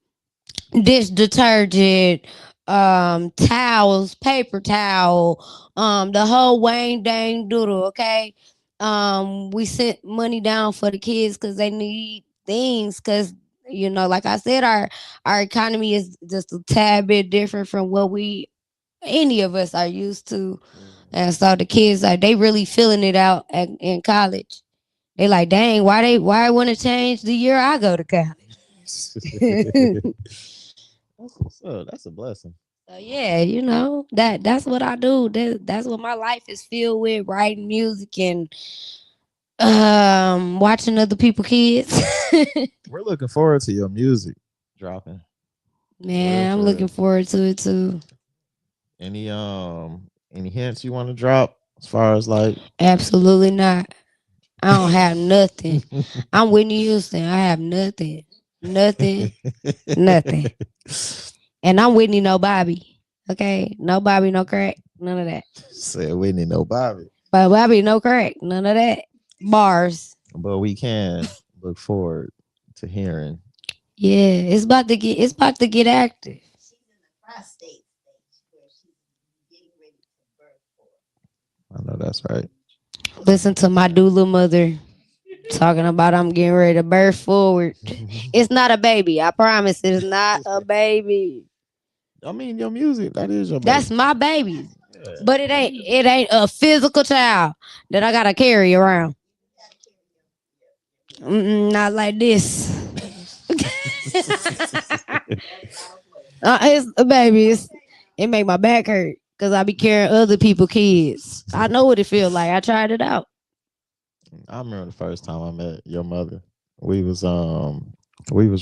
dish detergent, towels, paper towel, the whole Wayne Dang doodle, okay? We sent money down for the kids because they need things because like I said, our economy is just a tad bit different from what we any of us are used to. And so the kids like they really feeling it out in college. They like, dang, why I want to change the year I go to college? That's what's up. That's a blessing. So yeah, that's what I do. That's what my life is filled with: writing music and watching other people kids. We're looking forward to your music dropping. Man, I'm looking forward to it too. Any hints you want to drop as far as like Absolutely not. I don't have nothing. I'm Whitney Houston. I have nothing, nothing, nothing. And I'm Whitney, no Bobby. Okay, no Bobby, no crack, none of that. Said Whitney, no Bobby. But Bobby, no crack, none of that. Bars. But we can look forward to hearing. Yeah, it's about to get active. She's in the prostate stage where she's getting ready to birth for. I know that's right. Listen to my doula mother talking about I'm getting ready to birth forward. It's not a baby. I promise it's not a baby. I mean, your music, that is your baby. That's my baby. Yeah. But it ain't a physical child that I gotta carry around. Not like this. It's a baby. It make my back hurt because I be carrying other people kids. I know what it feels like. I tried it out. I remember the first time I met your mother. We was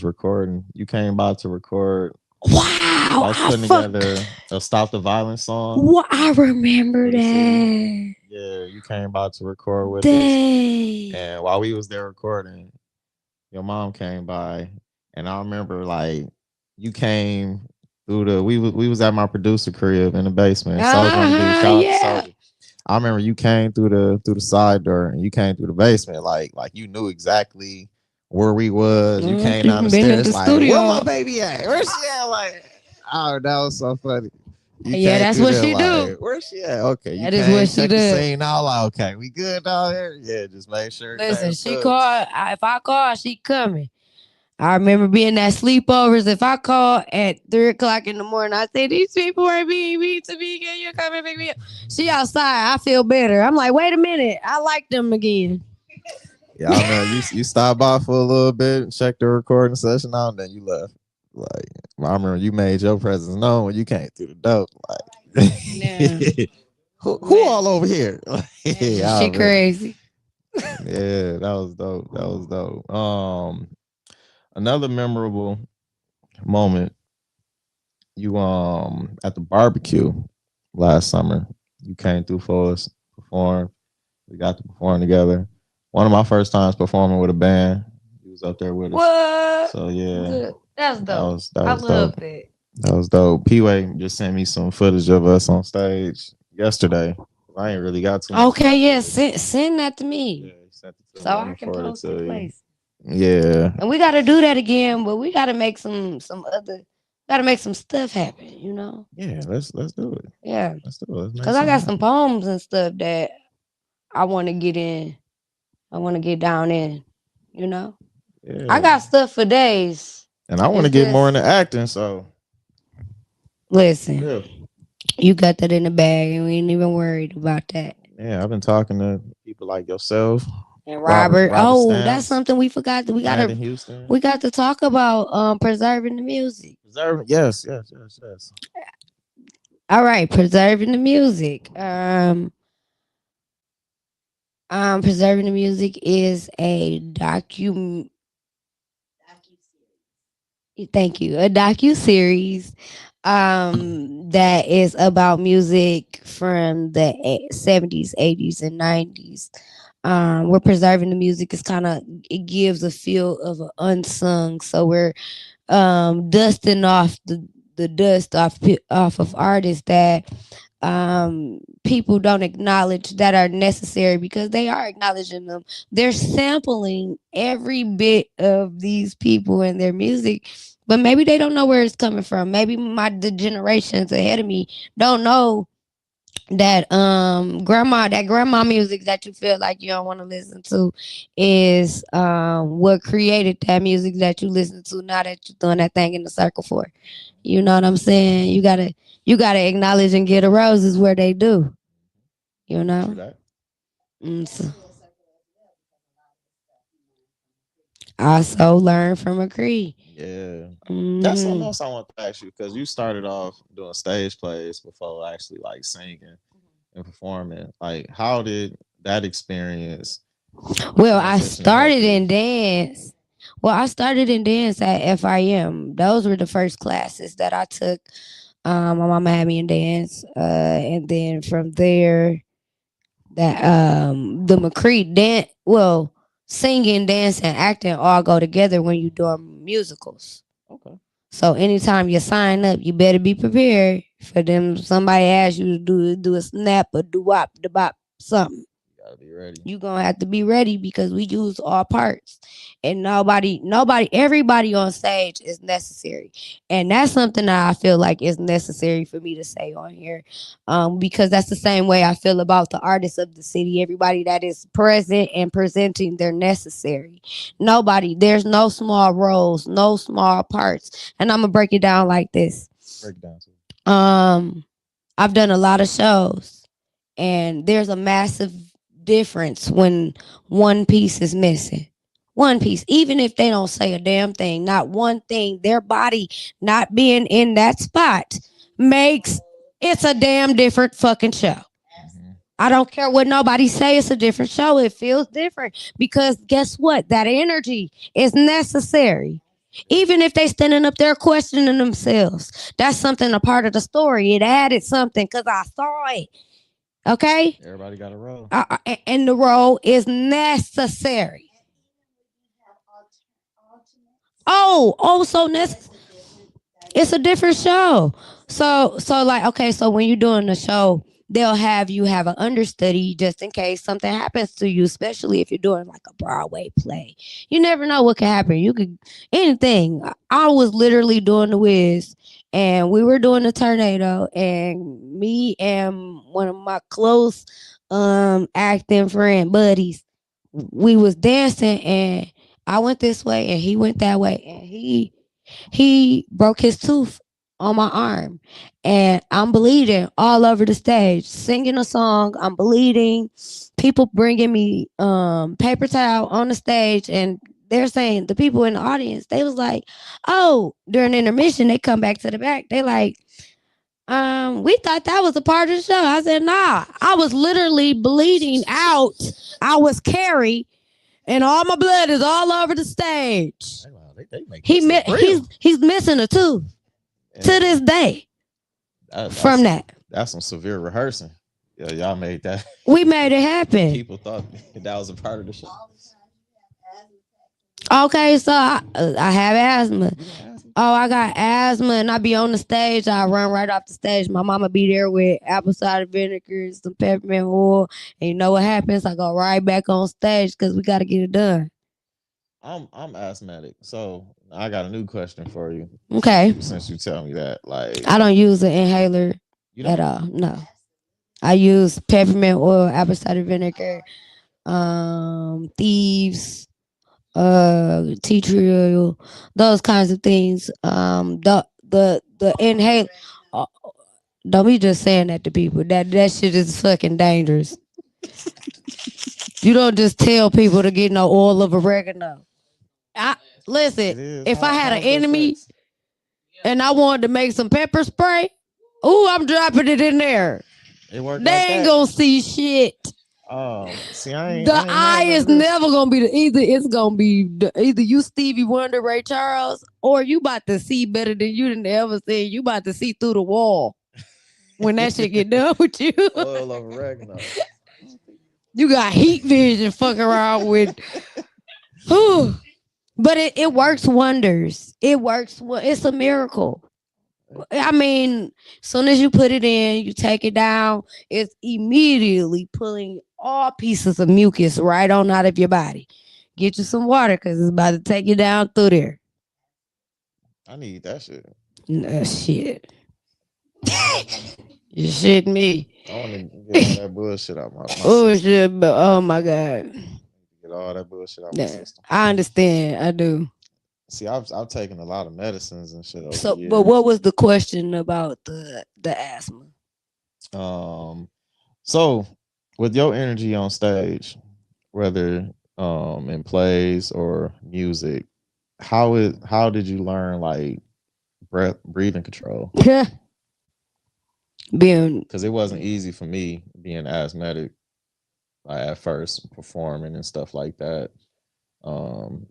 recording. You came by to record Wow, Y'all was putting together a Stop the Violence song I remember for the city. that. Yeah, you came by to record with us. Dang. And while we was there recording, your mom came by, and I remember like you came through the we was at my producer crib in the basement. Soldier on the beat. Shout out to Yeah. Soldier. I remember you came through the side door and you came through the basement like you knew exactly where we was. You came down the Been in stairs the like, where studio. my baby at? Where's she at? Like, oh, that was so funny. You Yeah, came that's through what there she do. like, where's she at? Okay, you That is what came, she check the does. scene out. Like, okay, we good down here. Yeah, just make sure everything Listen, was she cool. called. If I call, she coming. I remember being at sleepovers. If I call at 3 o'clock in the morning, I say these people are being mean to me. Can you come and pick me up? She outside. I feel better. I'm like, wait a minute. I like them again. Yeah, I remember you stopped by for a little bit, checked the recording session out, and then you left. Like I remember you made your presence known when you came through the door. Like Yeah, who man, all over here? man, Yeah, I she remember. crazy. Yeah, that was dope. That was dope. Another memorable moment, you at the barbecue last summer. You came through for us, performed. We got to perform together. One of my first times performing with a band. He was up there with us. What? So yeah, Good. That's that dope. was that I was dope. love that. That was dope. P-Way just sent me some footage of us on stage yesterday. I ain't really got too much Okay, time to yeah, really. send that to Yeah, me he sent it to so me. I'm I gonna can forward it post and to you. place. Yeah, And we got to do that again, but we got to make some other. Got to make some stuff happen. You know. yeah. Let's do it. Yeah, Let's do it. Let's make cause I something got some happen. poems and stuff that I want to get in. I want to get down in. You know. I Yeah, got stuff for days. and I want to It's get more just into acting. So listen. yeah, You got that in the bag, and we ain't even worried about that. yeah. I've been talking to people like yourself, And Robert Robert, Robert oh, that's Stamps, something we forgot. Landon Houston. We got to talk about preserving the music. Preserve. Yes, yes, yes, yes. All right, preserving the music. Preserving the music is a thank you, a docu series that is about music from the 70s, 80s, and 90s. We're preserving the music is kind of it gives a feel of an unsung. So we're dusting off the dust off of artists that people don't acknowledge that are necessary because they are acknowledging them. They're sampling every bit of these people and their music, but maybe they don't know where it's coming from. Maybe the generations ahead of me don't know that grandma music that you feel like you don't want to listen to is what created that music that you listen to now that you're throwing that thing in the circle for. You know what I'm saying? You gotta acknowledge and get a roses where they do. You True know? that. So I also learn from a Cree. Yeah. That's something Hmm. else I want to ask you because you started off doing stage plays before actually like singing and performing. Like, how did that experience Well, I transition and help started you? in dance. Well, I started in dance at FIM. Those were the first classes that I took. My mama had me in dance, and then from there, that the McCree dance, well, singing, dance, and acting all go together when you doing musicals. Okay. So anytime you sign up, you better be prepared for them. Somebody asks you to do a snap or do wop, the bop, something. You gotta be ready. You gonna have to be ready because we use all parts, and everybody on stage is necessary, and that's something that I feel like is necessary for me to say on here, because that's the same way I feel about the artists of the city. Everybody that is present and presenting, they're necessary. There's no small roles, no small parts, and I'm gonna break it down like this. Break it down to Um, I've done a lot of shows, and there's a massive difference when one piece is missing. One piece, even if they don't say a damn thing, not one thing, their body not being in that spot makes it's a damn different fucking show. hmm I don't care what nobody say, it's a different show. It feels different because guess what? That energy is necessary. Even if they standing up there questioning themselves, that's something a part of the story. It added something because I saw it. Okay, Everybody got a role. and the role is necessary. And even when you have alternates, So that's a different it's a dynamic. different show. So So like okay, so when you're doing the show, they'll have you have an understudy just in case something happens to you, especially if you're doing like a Broadway play. You never know what could happen. You could anything. I was literally doing the Wiz and we were doing the tornado and me and one of my close acting friend buddies, we was dancing and I went this way and he went that way and he broke his tooth on my arm and I'm bleeding all over the stage singing a song. I'm bleeding, people bringing me paper towel on the stage, and they're saying, the people in the audience, they was like, oh, during intermission they come back to the back, they like, we thought that was a part of the show. I said, nah, I was literally bleeding out. I was Carrie and all my blood is all over the stage. Hey, wow, they make this look real. He's missing a tooth to And this day that, from that's that. that's some severe rehearsing. Yeah, y'all made that. We made it happen. People thought that was a part of the show. all the time you have asthma attacks and Okay, so I have asthma. You got asthma? Oh, I got asthma, and I be on the stage. I run right off the stage. My mama be there with apple cider vinegar, some peppermint oil, and you know what happens? I go right back on stage because we got to get it done. I'm asthmatic, so I got a new question for you. Okay, Since you tell me that, like, I don't use an inhaler you at don't. all. No, absolutely. I use peppermint oil, apple cider vinegar, thieves, tea tree oil, those kinds of things. The inhale. Uh, don't be just saying that to people. That shit is fucking dangerous. You don't just tell people to get no oil of oregano. I listen. It is. If I had an How's the enemy effects? and I wanted to make some pepper spray, ooh, I'm dropping it in there. It worked They like ain't that. gonna see shit. See, I ain't The I ain't eye had none is of this. never gonna be either. It's gonna be either you Stevie Wonder, Ray Charles, or you about to see better than you done ever seen. You about to see through the wall when that shit get done with you. Oil of oregano. You got heat vision fucking around with. Whew. But it works wonders. It works. It's a miracle. I mean, soon as you put it in, you take it down, it's immediately pulling all pieces of mucus right on out of your body. Get you some water because it's about to take you down through there. I need that shit. Shit. You shitting me. I want to get all that bullshit out my Oh system. shit, but oh my god. Get all that bullshit out my Yeah, system. I understand. I do. See, I've taken a lot of medicines and shit over the So, but what years. was the question about the asthma? Um, so with your energy on stage, whether in plays or music, how did you learn like breathing control? Being Because it wasn't easy for me being asthmatic at first performing and stuff like that. Um,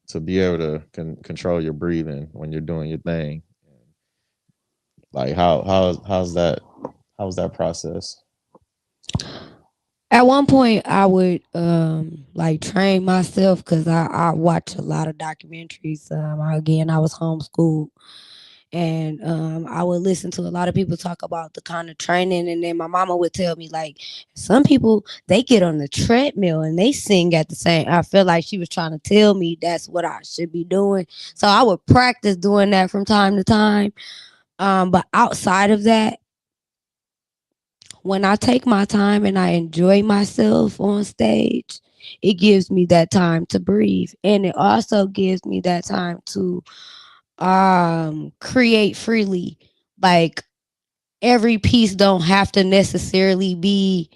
to be able to control your breathing when you're doing your thing. Like how's that process? at one point I would like train myself because I watch a lot of documentaries. Again, I was homeschooled and I would listen to a lot of people talk about the kind of training, and then my mama would tell me like some people they get on the treadmill and they sing at the same. I feel like she was trying to tell me that's what I should be doing, so I would practice doing that from time to time. But outside of that, when I take my time and I enjoy myself on stage, it gives me that time to breathe, and it also gives me that time to create freely. Like every piece don't have to necessarily be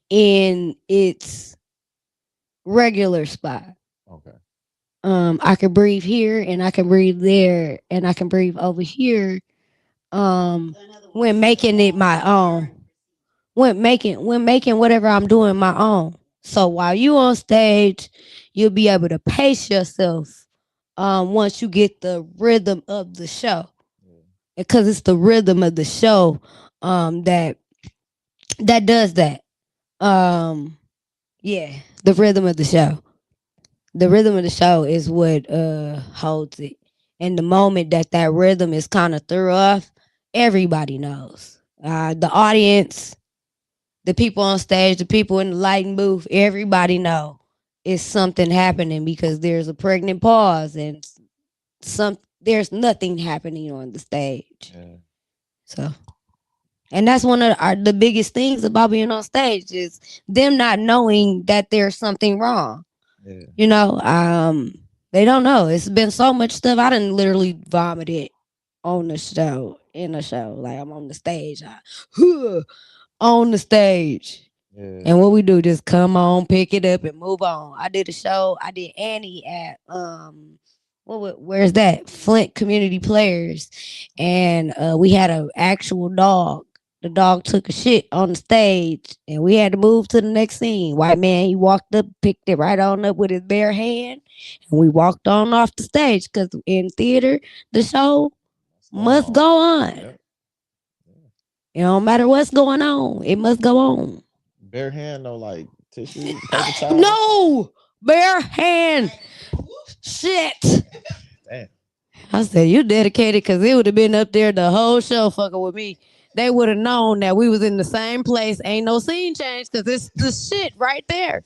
in its regular spot. Okay. I can breathe here and I can breathe there and I can breathe over here. Um So in other when words, it's a making it my own. learned procedure. When making whatever I'm doing my own. So while you on stage, you'll be able to pace yourself once you get the rhythm of the show, Yeah. because it's the rhythm of the show that does that. Um, yeah, the rhythm of the show. The rhythm of the show is what holds it. And the moment that that rhythm is kind of threw off, everybody knows. The audience, the people on stage, the people in the lighting booth, everybody know it's something happening because there's a pregnant pause and some there's nothing happening on the stage. Yeah. So, and that's one of the biggest things about being on stage is them not knowing that there's something wrong. Yeah. You know, they don't know. It's been so much stuff. I done literally vomited on the show, in the show. Like I'm on the stage, on the stage. Yeah. And what we do, just come on, pick it up, and move on. I did a show. I did Annie at where's that? Flint Community Players, and we had an actual dog. The dog took a shit on the stage, and we had to move to the next scene. White man, he walked up, picked it right on up with his bare hand, and we walked on off the stage because in theater, the show What's going must on? go on. Yep. Yeah. It don't matter what's going on, it must go on. Bare hand, no like tissue, paper towels. No, bare hand. Shit. Damn. I said, you dedicated because it would have been up there the whole show fucking with me. They would have known that we was in the same place. Ain't no scene change because it's the shit right there.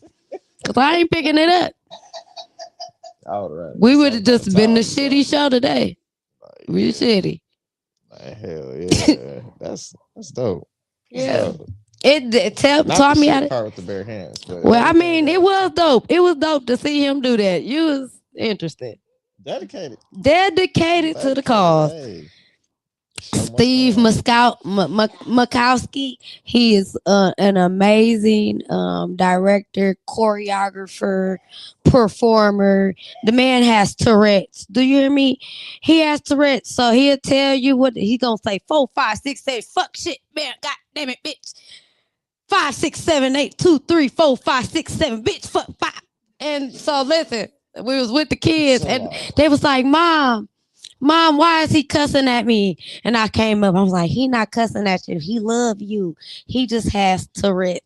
Because I ain't picking it up. All right. We would Some have kind of just been the towels or shitty something. show today. Like, We yeah. shitty. Like, hell yeah. That's dope. That's Yeah. dope. It Not the taught me how shit to. part with the bare hands, but Well, I everything mean, it else. was dope. It was dope to see him do that. You was interested. Dedicated. Dedicated to the Dedicated. cause. Hey, the show must go Steve on. Makowski. He is an amazing director, choreographer, performer. The man has Tourette's. Do you hear me? He has Tourette's, so he'll tell you what he gonna say. 4, 5, 6, 7. Fuck shit, man. God damn it, bitch. 5, 6, 7, 8, 2, 3, 4, 5, 6, 7. Bitch, fuck 5. And so listen, we was with the kids, Chill and out. they was like, Mom, why is he cussing at me? And I came up. I was like, he not cussing at you. He love you. He just has Tourette's.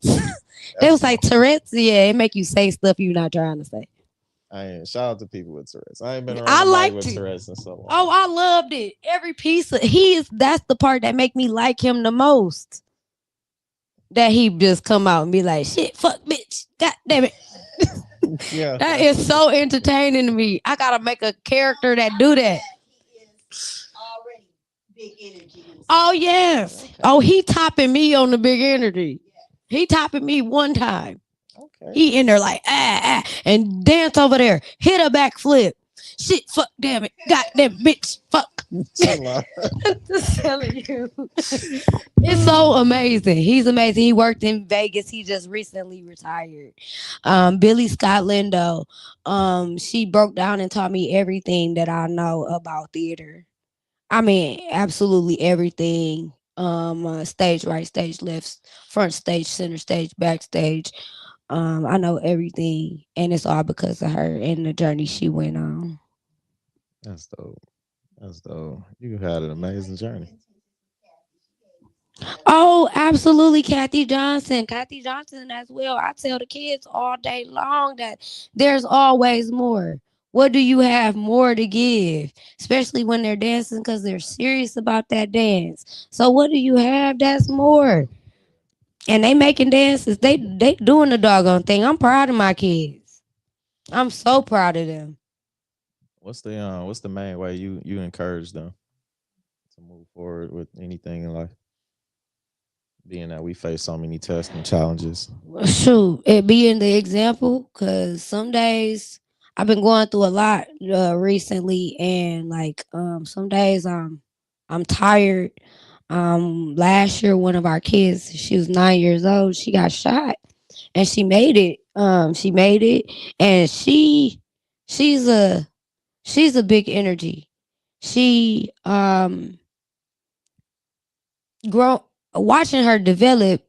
They That's was like, dope. Tourette's? Yeah, it make you say stuff you not trying to say. I ain't shout out to people with Tourette's. I ain't been around I nobody liked with it. Tourette's in so Oh, long. I loved it. Every piece of he is that's the part that make me like him the most. That he just come out and be like, shit, fuck bitch. God damn it. Yeah. That is so entertaining to me. I gotta make a character that do that. He is already big energy Oh himself. yes. Okay. Oh, he topping me on the big energy. Yeah. He topping me one time. Okay. He in there like and dance over there, hit a backflip. Shit, fuck, damn it, goddamn bitch, fuck. Chill out. Just telling you, it's so amazing. He's amazing. He worked in Vegas. He just recently retired. Billy Scott Lindo, she broke down and taught me everything that I know about theater. I mean, absolutely everything. Stage right, stage left, front stage, center stage, backstage. I know everything, and it's all because of her and the journey she went on. That's dope. That's dope. You had an amazing journey. Oh, absolutely, Kathy Johnson. Kathy Johnson as well. I tell the kids all day long that there's always more. What do you have more to give? Especially when they're dancing because they're serious about that dance. So what do you have that's more? And they making dances. They doing the doggone thing. I'm proud of my kids. I'm so proud of them. What's the main way you encourage them to move forward with anything in life? Being that we face so many tests and challenges. Shoot, it being the example, cause some days I've been going through a lot recently, and like some days I'm tired. Last year one of our kids, she was 9 years old, she got shot, and she made it. She made it, and she's a she's a big energy. She grow watching her develop.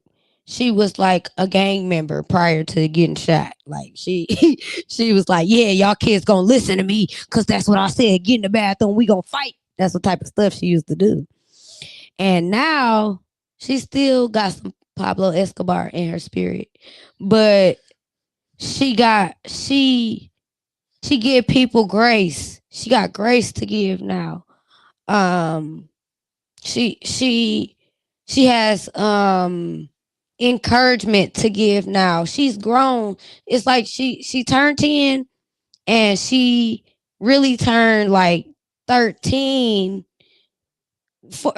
she was like a gang member prior to getting shot. Like she she was like, yeah, y'all kids gonna listen to me because that's what I said. Get in the bathroom, we gonna fight. That's the type of stuff she used to do. And now she still got some Pablo Escobar in her spirit, but she give people grace. She got grace to give now. Um, she she she has encouragement to give now. She's grown. It's like she turned 10 and she really turned like 13.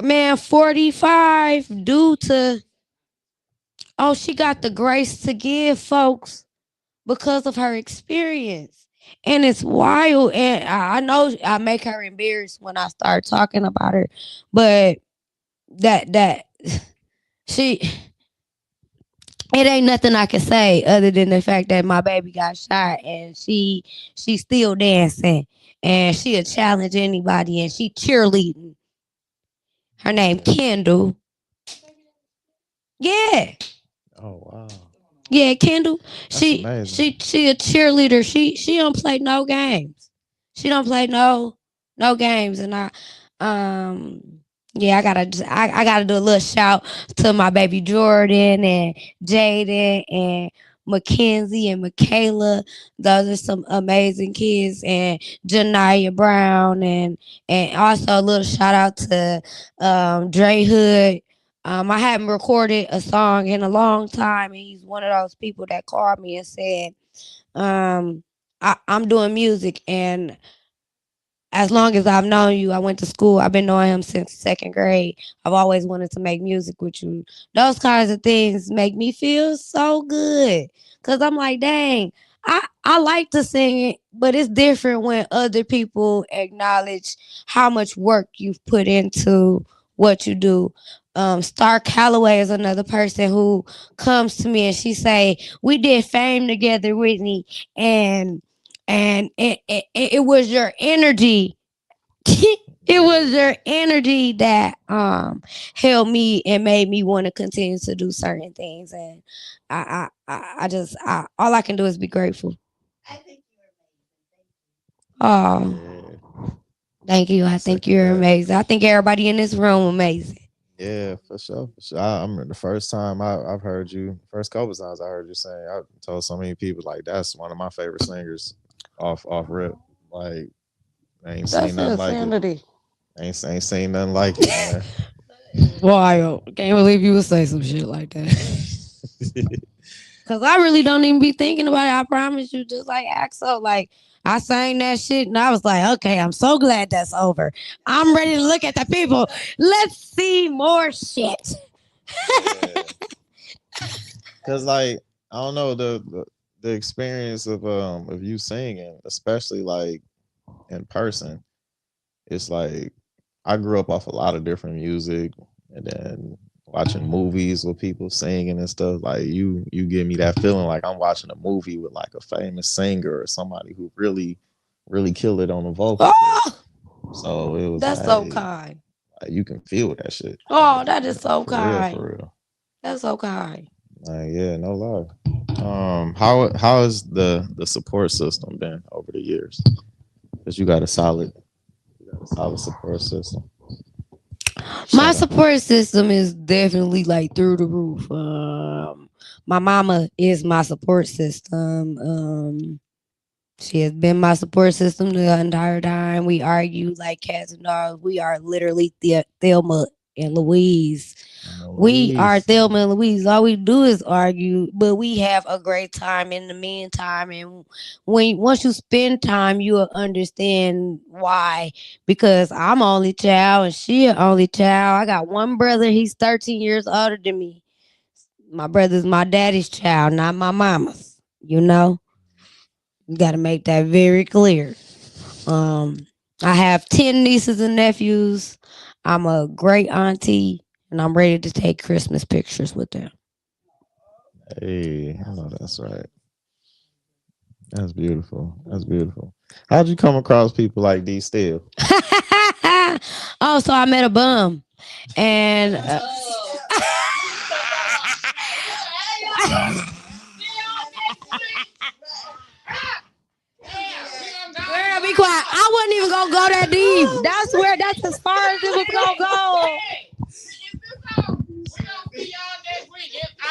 Man, 45 due to she got the grace to give folks because of her experience. And it's wild. And I know I make her embarrassed when I start talking about her, but that she it ain't nothing I can say other than the fact that my baby got shot and she's still dancing and she'll challenge anybody and she cheerleading. Her name Kendall. Yeah. Oh wow, Yeah, Kendall. that's She amazing. she she a cheerleader. She don't play no games. She don't play no games. And um yeah, I gotta do a little shout to my baby Jordan and Jaden and Mackenzie and Michaela. Those are some amazing kids, and Janaya Brown, and also a little shout out to Dre Hood. I haven't recorded a song in a long time, and he's one of those people that called me and said, I'm doing music, and as long as I've known you, I went to school. I've been knowing him since second grade. I've always wanted to make music with you. Those kinds of things make me feel so good. Cause I'm like, dang, I like to sing it, but it's different when other people acknowledge how much work you've put into what you do. Star Calloway is another person who comes to me and she say, we did Fame together, Whitney, and it was your energy. It was your energy that held me and made me want to continue to do certain things. And I just all I can do is be grateful. I think you're Oh, Yeah, thank you. I I think second you're that. amazing. I think everybody in this room amazing. Yeah, for sure. For sure. I remember the first time I've heard you, first couple times I heard you sing. I told so many people like that's one of my favorite singers off rip. Like I ain't seen That's nothing like it. insanity. Ain't seen nothing like it, man. Wild. Can't believe you would say some shit like that. Cause I really don't even be thinking about it. I promise you, just like Axel, like I sang that shit and I was like, okay, I'm so glad that's over. I'm ready to look at the people. Let's see more shit. Yeah, cause like I don't know the experience of you singing, especially like in person. It's like I grew up off a lot of different music, and then watching movies with people singing and stuff. Like you give me that feeling like I'm watching a movie with like a famous singer or somebody who really killed it on the vocal tip. Oh, So it was that's so like, kind. you can feel that shit, Oh, that is so for real, kind. for real. That's so kind. Like yeah, no lie. How has the support system been over the years? Because you got a solid support system. My Shout out. support system is definitely like through the roof. My mama is my support system. She has been my support system the entire time. We argue like cats and dogs. We are literally Thelma and Louise. We are Louise. Thelma and Louise. All we do is argue, but we have a great time in the meantime. And when once you spend time, you'll understand why. Because I'm only child and she an only child. I got one brother. He's 13 years older than me. My brother's my daddy's child, not my mama's. You know, you got to make that very clear. Um, I have 10 nieces and nephews. I'm a great auntie, and I'm ready to take Christmas pictures with them. Hey, I know that's right. That's beautiful. That's beautiful. How'd you come across people like D Still? Oh, so I met a bum, and Girl, be quiet. I wasn't even gonna go that deep. That's where that's as far as it was gonna go.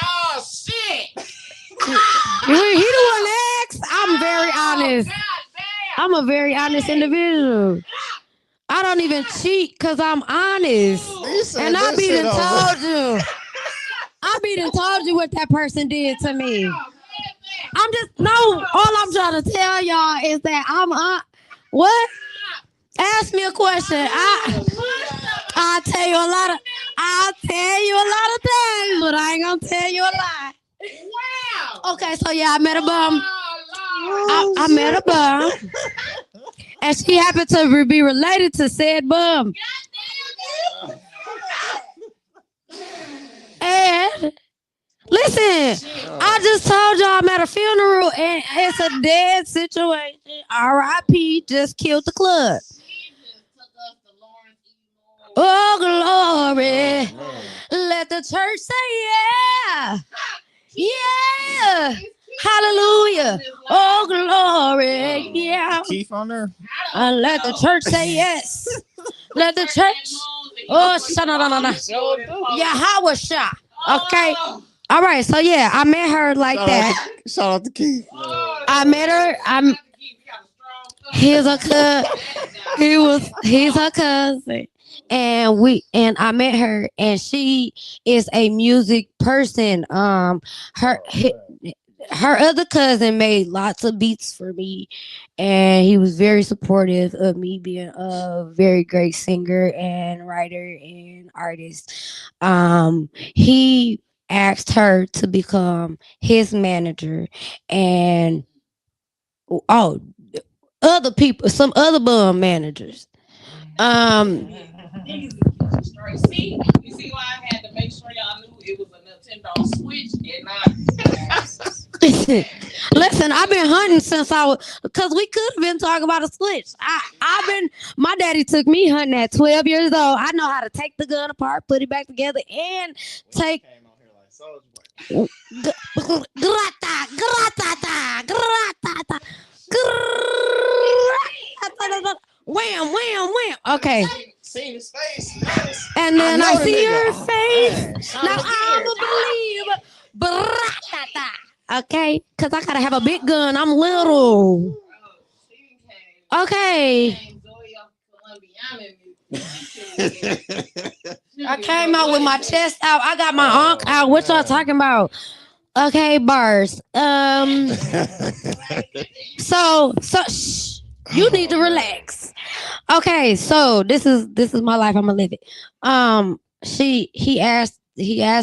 Oh shit! He the one next. I'm very honest. I'm a very honest individual. I don't even cheat because I'm honest. And I be done told you. I be done told you what that person did to me. I'm just no. All I'm trying to tell y'all is that I'm what? Ask me a question. I'll tell you a lot of things, but I ain't gonna tell you a lie. Wow. Okay, so yeah, I met a bum. I met a bum, and she happened to be related to said bum. And listen, I just told y'all I'm at a funeral and it's a dead situation. R.I.P. Just killed the club. Oh, glory. Let the church say yeah. Yeah. Hallelujah. Oh, glory. Yeah. Keith on there? Let the church say yes. Let the church. Oh, Yahweh Shah. Okay. All right. So, yeah, I met her like that. Shout out to Keith. I met her. He's a cousin. He's her cousin. And I met her and she is a music person. Her other cousin made lots of beats for me and he was very supportive of me being a very great singer and writer and artist. He asked her to become his manager and oh other people, some other bum managers. Um, See, you see why I had to make sure y'all knew it was a Nintendo Switch and not. listen, I've been hunting since I was, because we could have been talking about a switch. My daddy took me hunting at 12 years old. I know how to take the gun apart, put it back together, and take. Grata, grata, grata, wham, wham, wham. Okay. Seen his face. Yes. And then I see her face. Now I'm a believer. Okay, because I gotta have a big gun. I'm little. Okay. I came out with my chest out. I got my arm out. What y'all talking about? Okay, bars. So shh, you need to relax. Okay, so this is my life. I'm gonna live it. He asked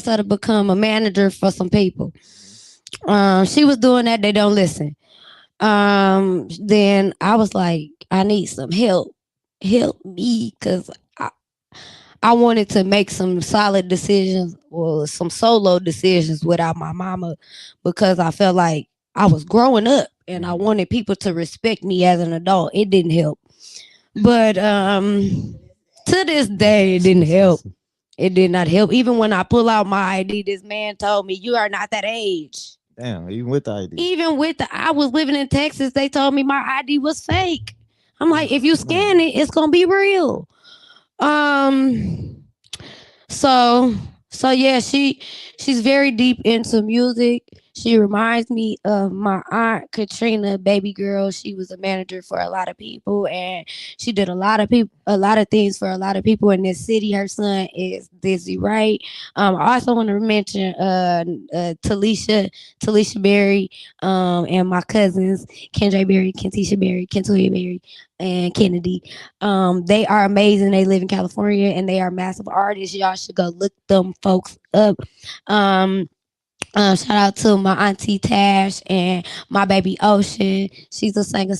her to become a manager for some people. She was doing that. They don't listen. Then I was like, I need some help. Help me, cause I wanted to make some solid decisions or some solo decisions without my mama because I felt like I was growing up and I wanted people to respect me as an adult. It didn't help. But to this day it didn't help. It did not help. Even when I pull out my ID, this man told me you are not that age. Damn, even with the ID. Even with I was living in Texas, they told me my ID was fake. I'm like, if you scan it, it's gonna be real. Um so yeah, she's very deep into music. She reminds me of my aunt Katrina, baby girl. She was a manager for a lot of people, and she did a lot of things for a lot of people in this city. Her son is Dizzy Wright. I also want to mention Talisha Berry, and my cousins Kendra Berry, Kentisha Berry, Kentoya Berry, and Kennedy. They are amazing. They live in California and they are massive artists. Y'all should go look them folks up. Um, Shout out to my auntie Tash and my baby Ocean. She's a singer.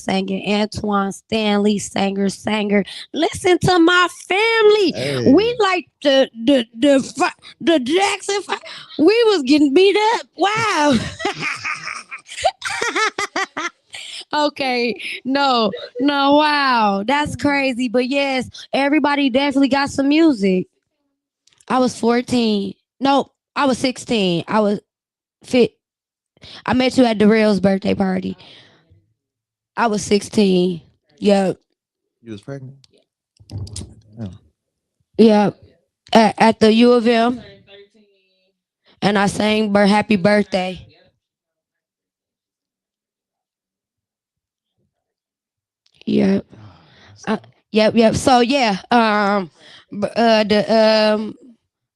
Antoine Stanley, singer. Listen to my family. Hey. We like the Jackson. We was getting beat up. Wow. Okay, no, wow, that's crazy. But yes, everybody definitely got some music. I was 14. No, I was 16. I was fit. I met you at Darrell's birthday party. I was 16. Yep. You was pregnant? Damn. Yep. At the U of M. And I sang happy birthday. Yep. Uh, yep. So yeah. The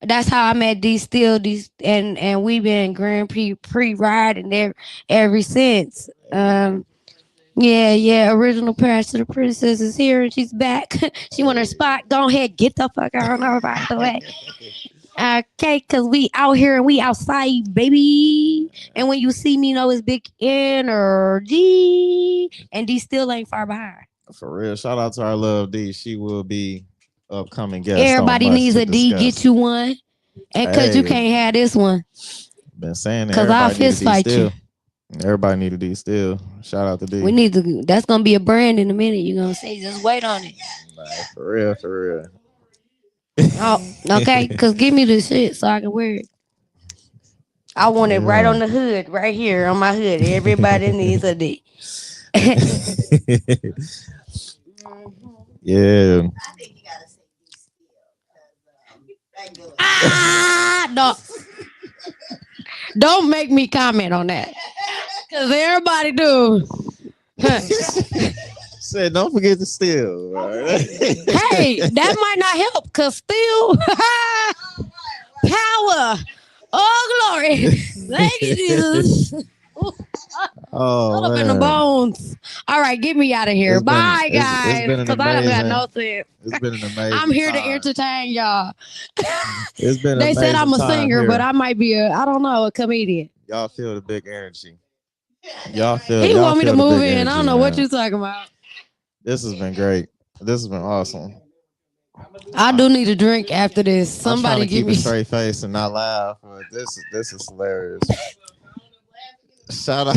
that's how I met these still these and we've been Grand Prix riding there ever since. Yeah. Original Paris to the Princess is here and she's back. She want her spot. Go ahead, get the fuck on over by the way. Okay, cause we out here and we outside, baby. And when you see me, know it's big energy, and D still ain't far behind. For real. Shout out to our love D. She will be upcoming guest on Everybody Much needs to a D. Get Discuss. you one, and cause you Hey, can't have this one, been saying that cause I'll everybody need a fist D fight you. still. Everybody need a D still. Shout out to We D. need to. That's gonna be a brand in a minute. You gonna see? Just wait on it. Like, for real, for real. Oh, okay. Cause give me the shit so I can wear it. I want it right Yeah. on the hood, right here on my hood. Everybody needs a D. Yeah. I think you gotta say be still, because that goes. No, don't make me comment on that. Cause everybody do. Said, don't forget to steal. Right? Hey, that might not help. Cause still, power, oh glory, thank you Jesus. Oh Shut up in the man, bones. All right, get me out of here. Bye, it's guys. been an Cause I don't got amazing no sense. it's been an I'm amazing here to time. entertain y'all. It's been an They said amazing I'm a time singer, but here. I might be I don't know, a comedian. Y'all feel the big energy. He Y'all want me to feel the move big in. I don't energy, know what man. you talking about. This has been great. This has been awesome. I do need a drink after this. I'm trying Somebody to give keep a me. straight face and not laugh, but this is hilarious. Shout out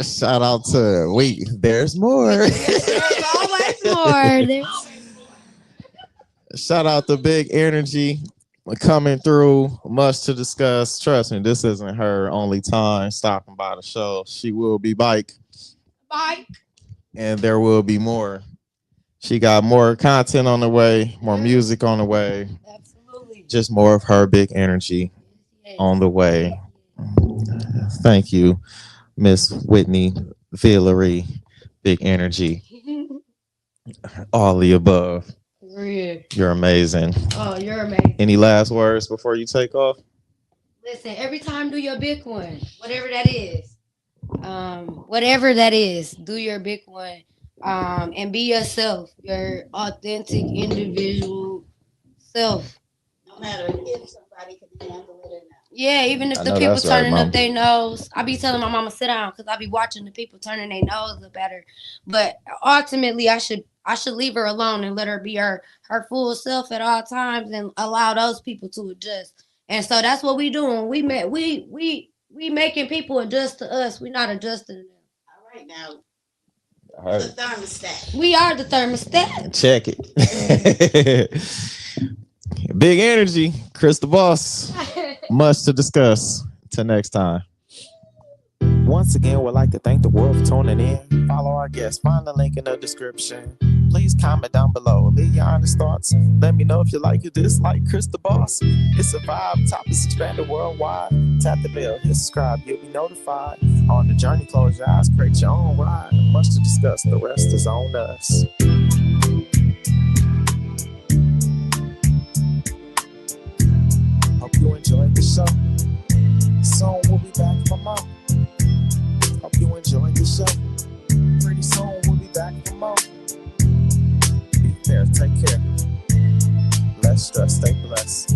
shout out to wait, there's more. There's always more. Shout out to Big Energy coming through. Much to discuss. Trust me, this isn't her only time stopping by the show. She will be back, Bye. and there will be more. She got more content on the way, more music on the way, Absolutely. just more of her big energy on the way. Thank you, Miss Whitney Villery. Big energy, all the above. Real. You're amazing. Oh, you're amazing. Any last words before you take off? Listen, every time do your big one, whatever that is. Whatever that is, do your big one. And be yourself, your authentic individual self. No matter if somebody can handle it or not. Yeah, even if I the know people that's right, turning Mom. up their nose, I be telling my mama sit down because I be watching the people turning their nose up at her. But ultimately, I should leave her alone and let her be her full self at all times and allow those people to adjust. And so that's what we doing. We making people adjust to us. We not adjusting to them. All right, now All the right. thermostat. We are the thermostat. Check it. Big energy, Chris the Boss. Much to discuss. Till next time. Once again, we'd like to thank the world for tuning in. Follow our guests. Find the link in the description. Please comment down below. Leave your honest thoughts. Let me know if you like or dislike Chris the Boss. It's a vibe. Topics expanded worldwide. Tap the bell. Hit subscribe. You'll be notified. On the journey, close your eyes. Create your own ride. Much to discuss. The rest is on us. Hope you enjoyed the show. Soon we'll be back for more. Hope you enjoyed the show. Pretty soon we'll be back for more. Be fair, take care. Less stress, stay blessed.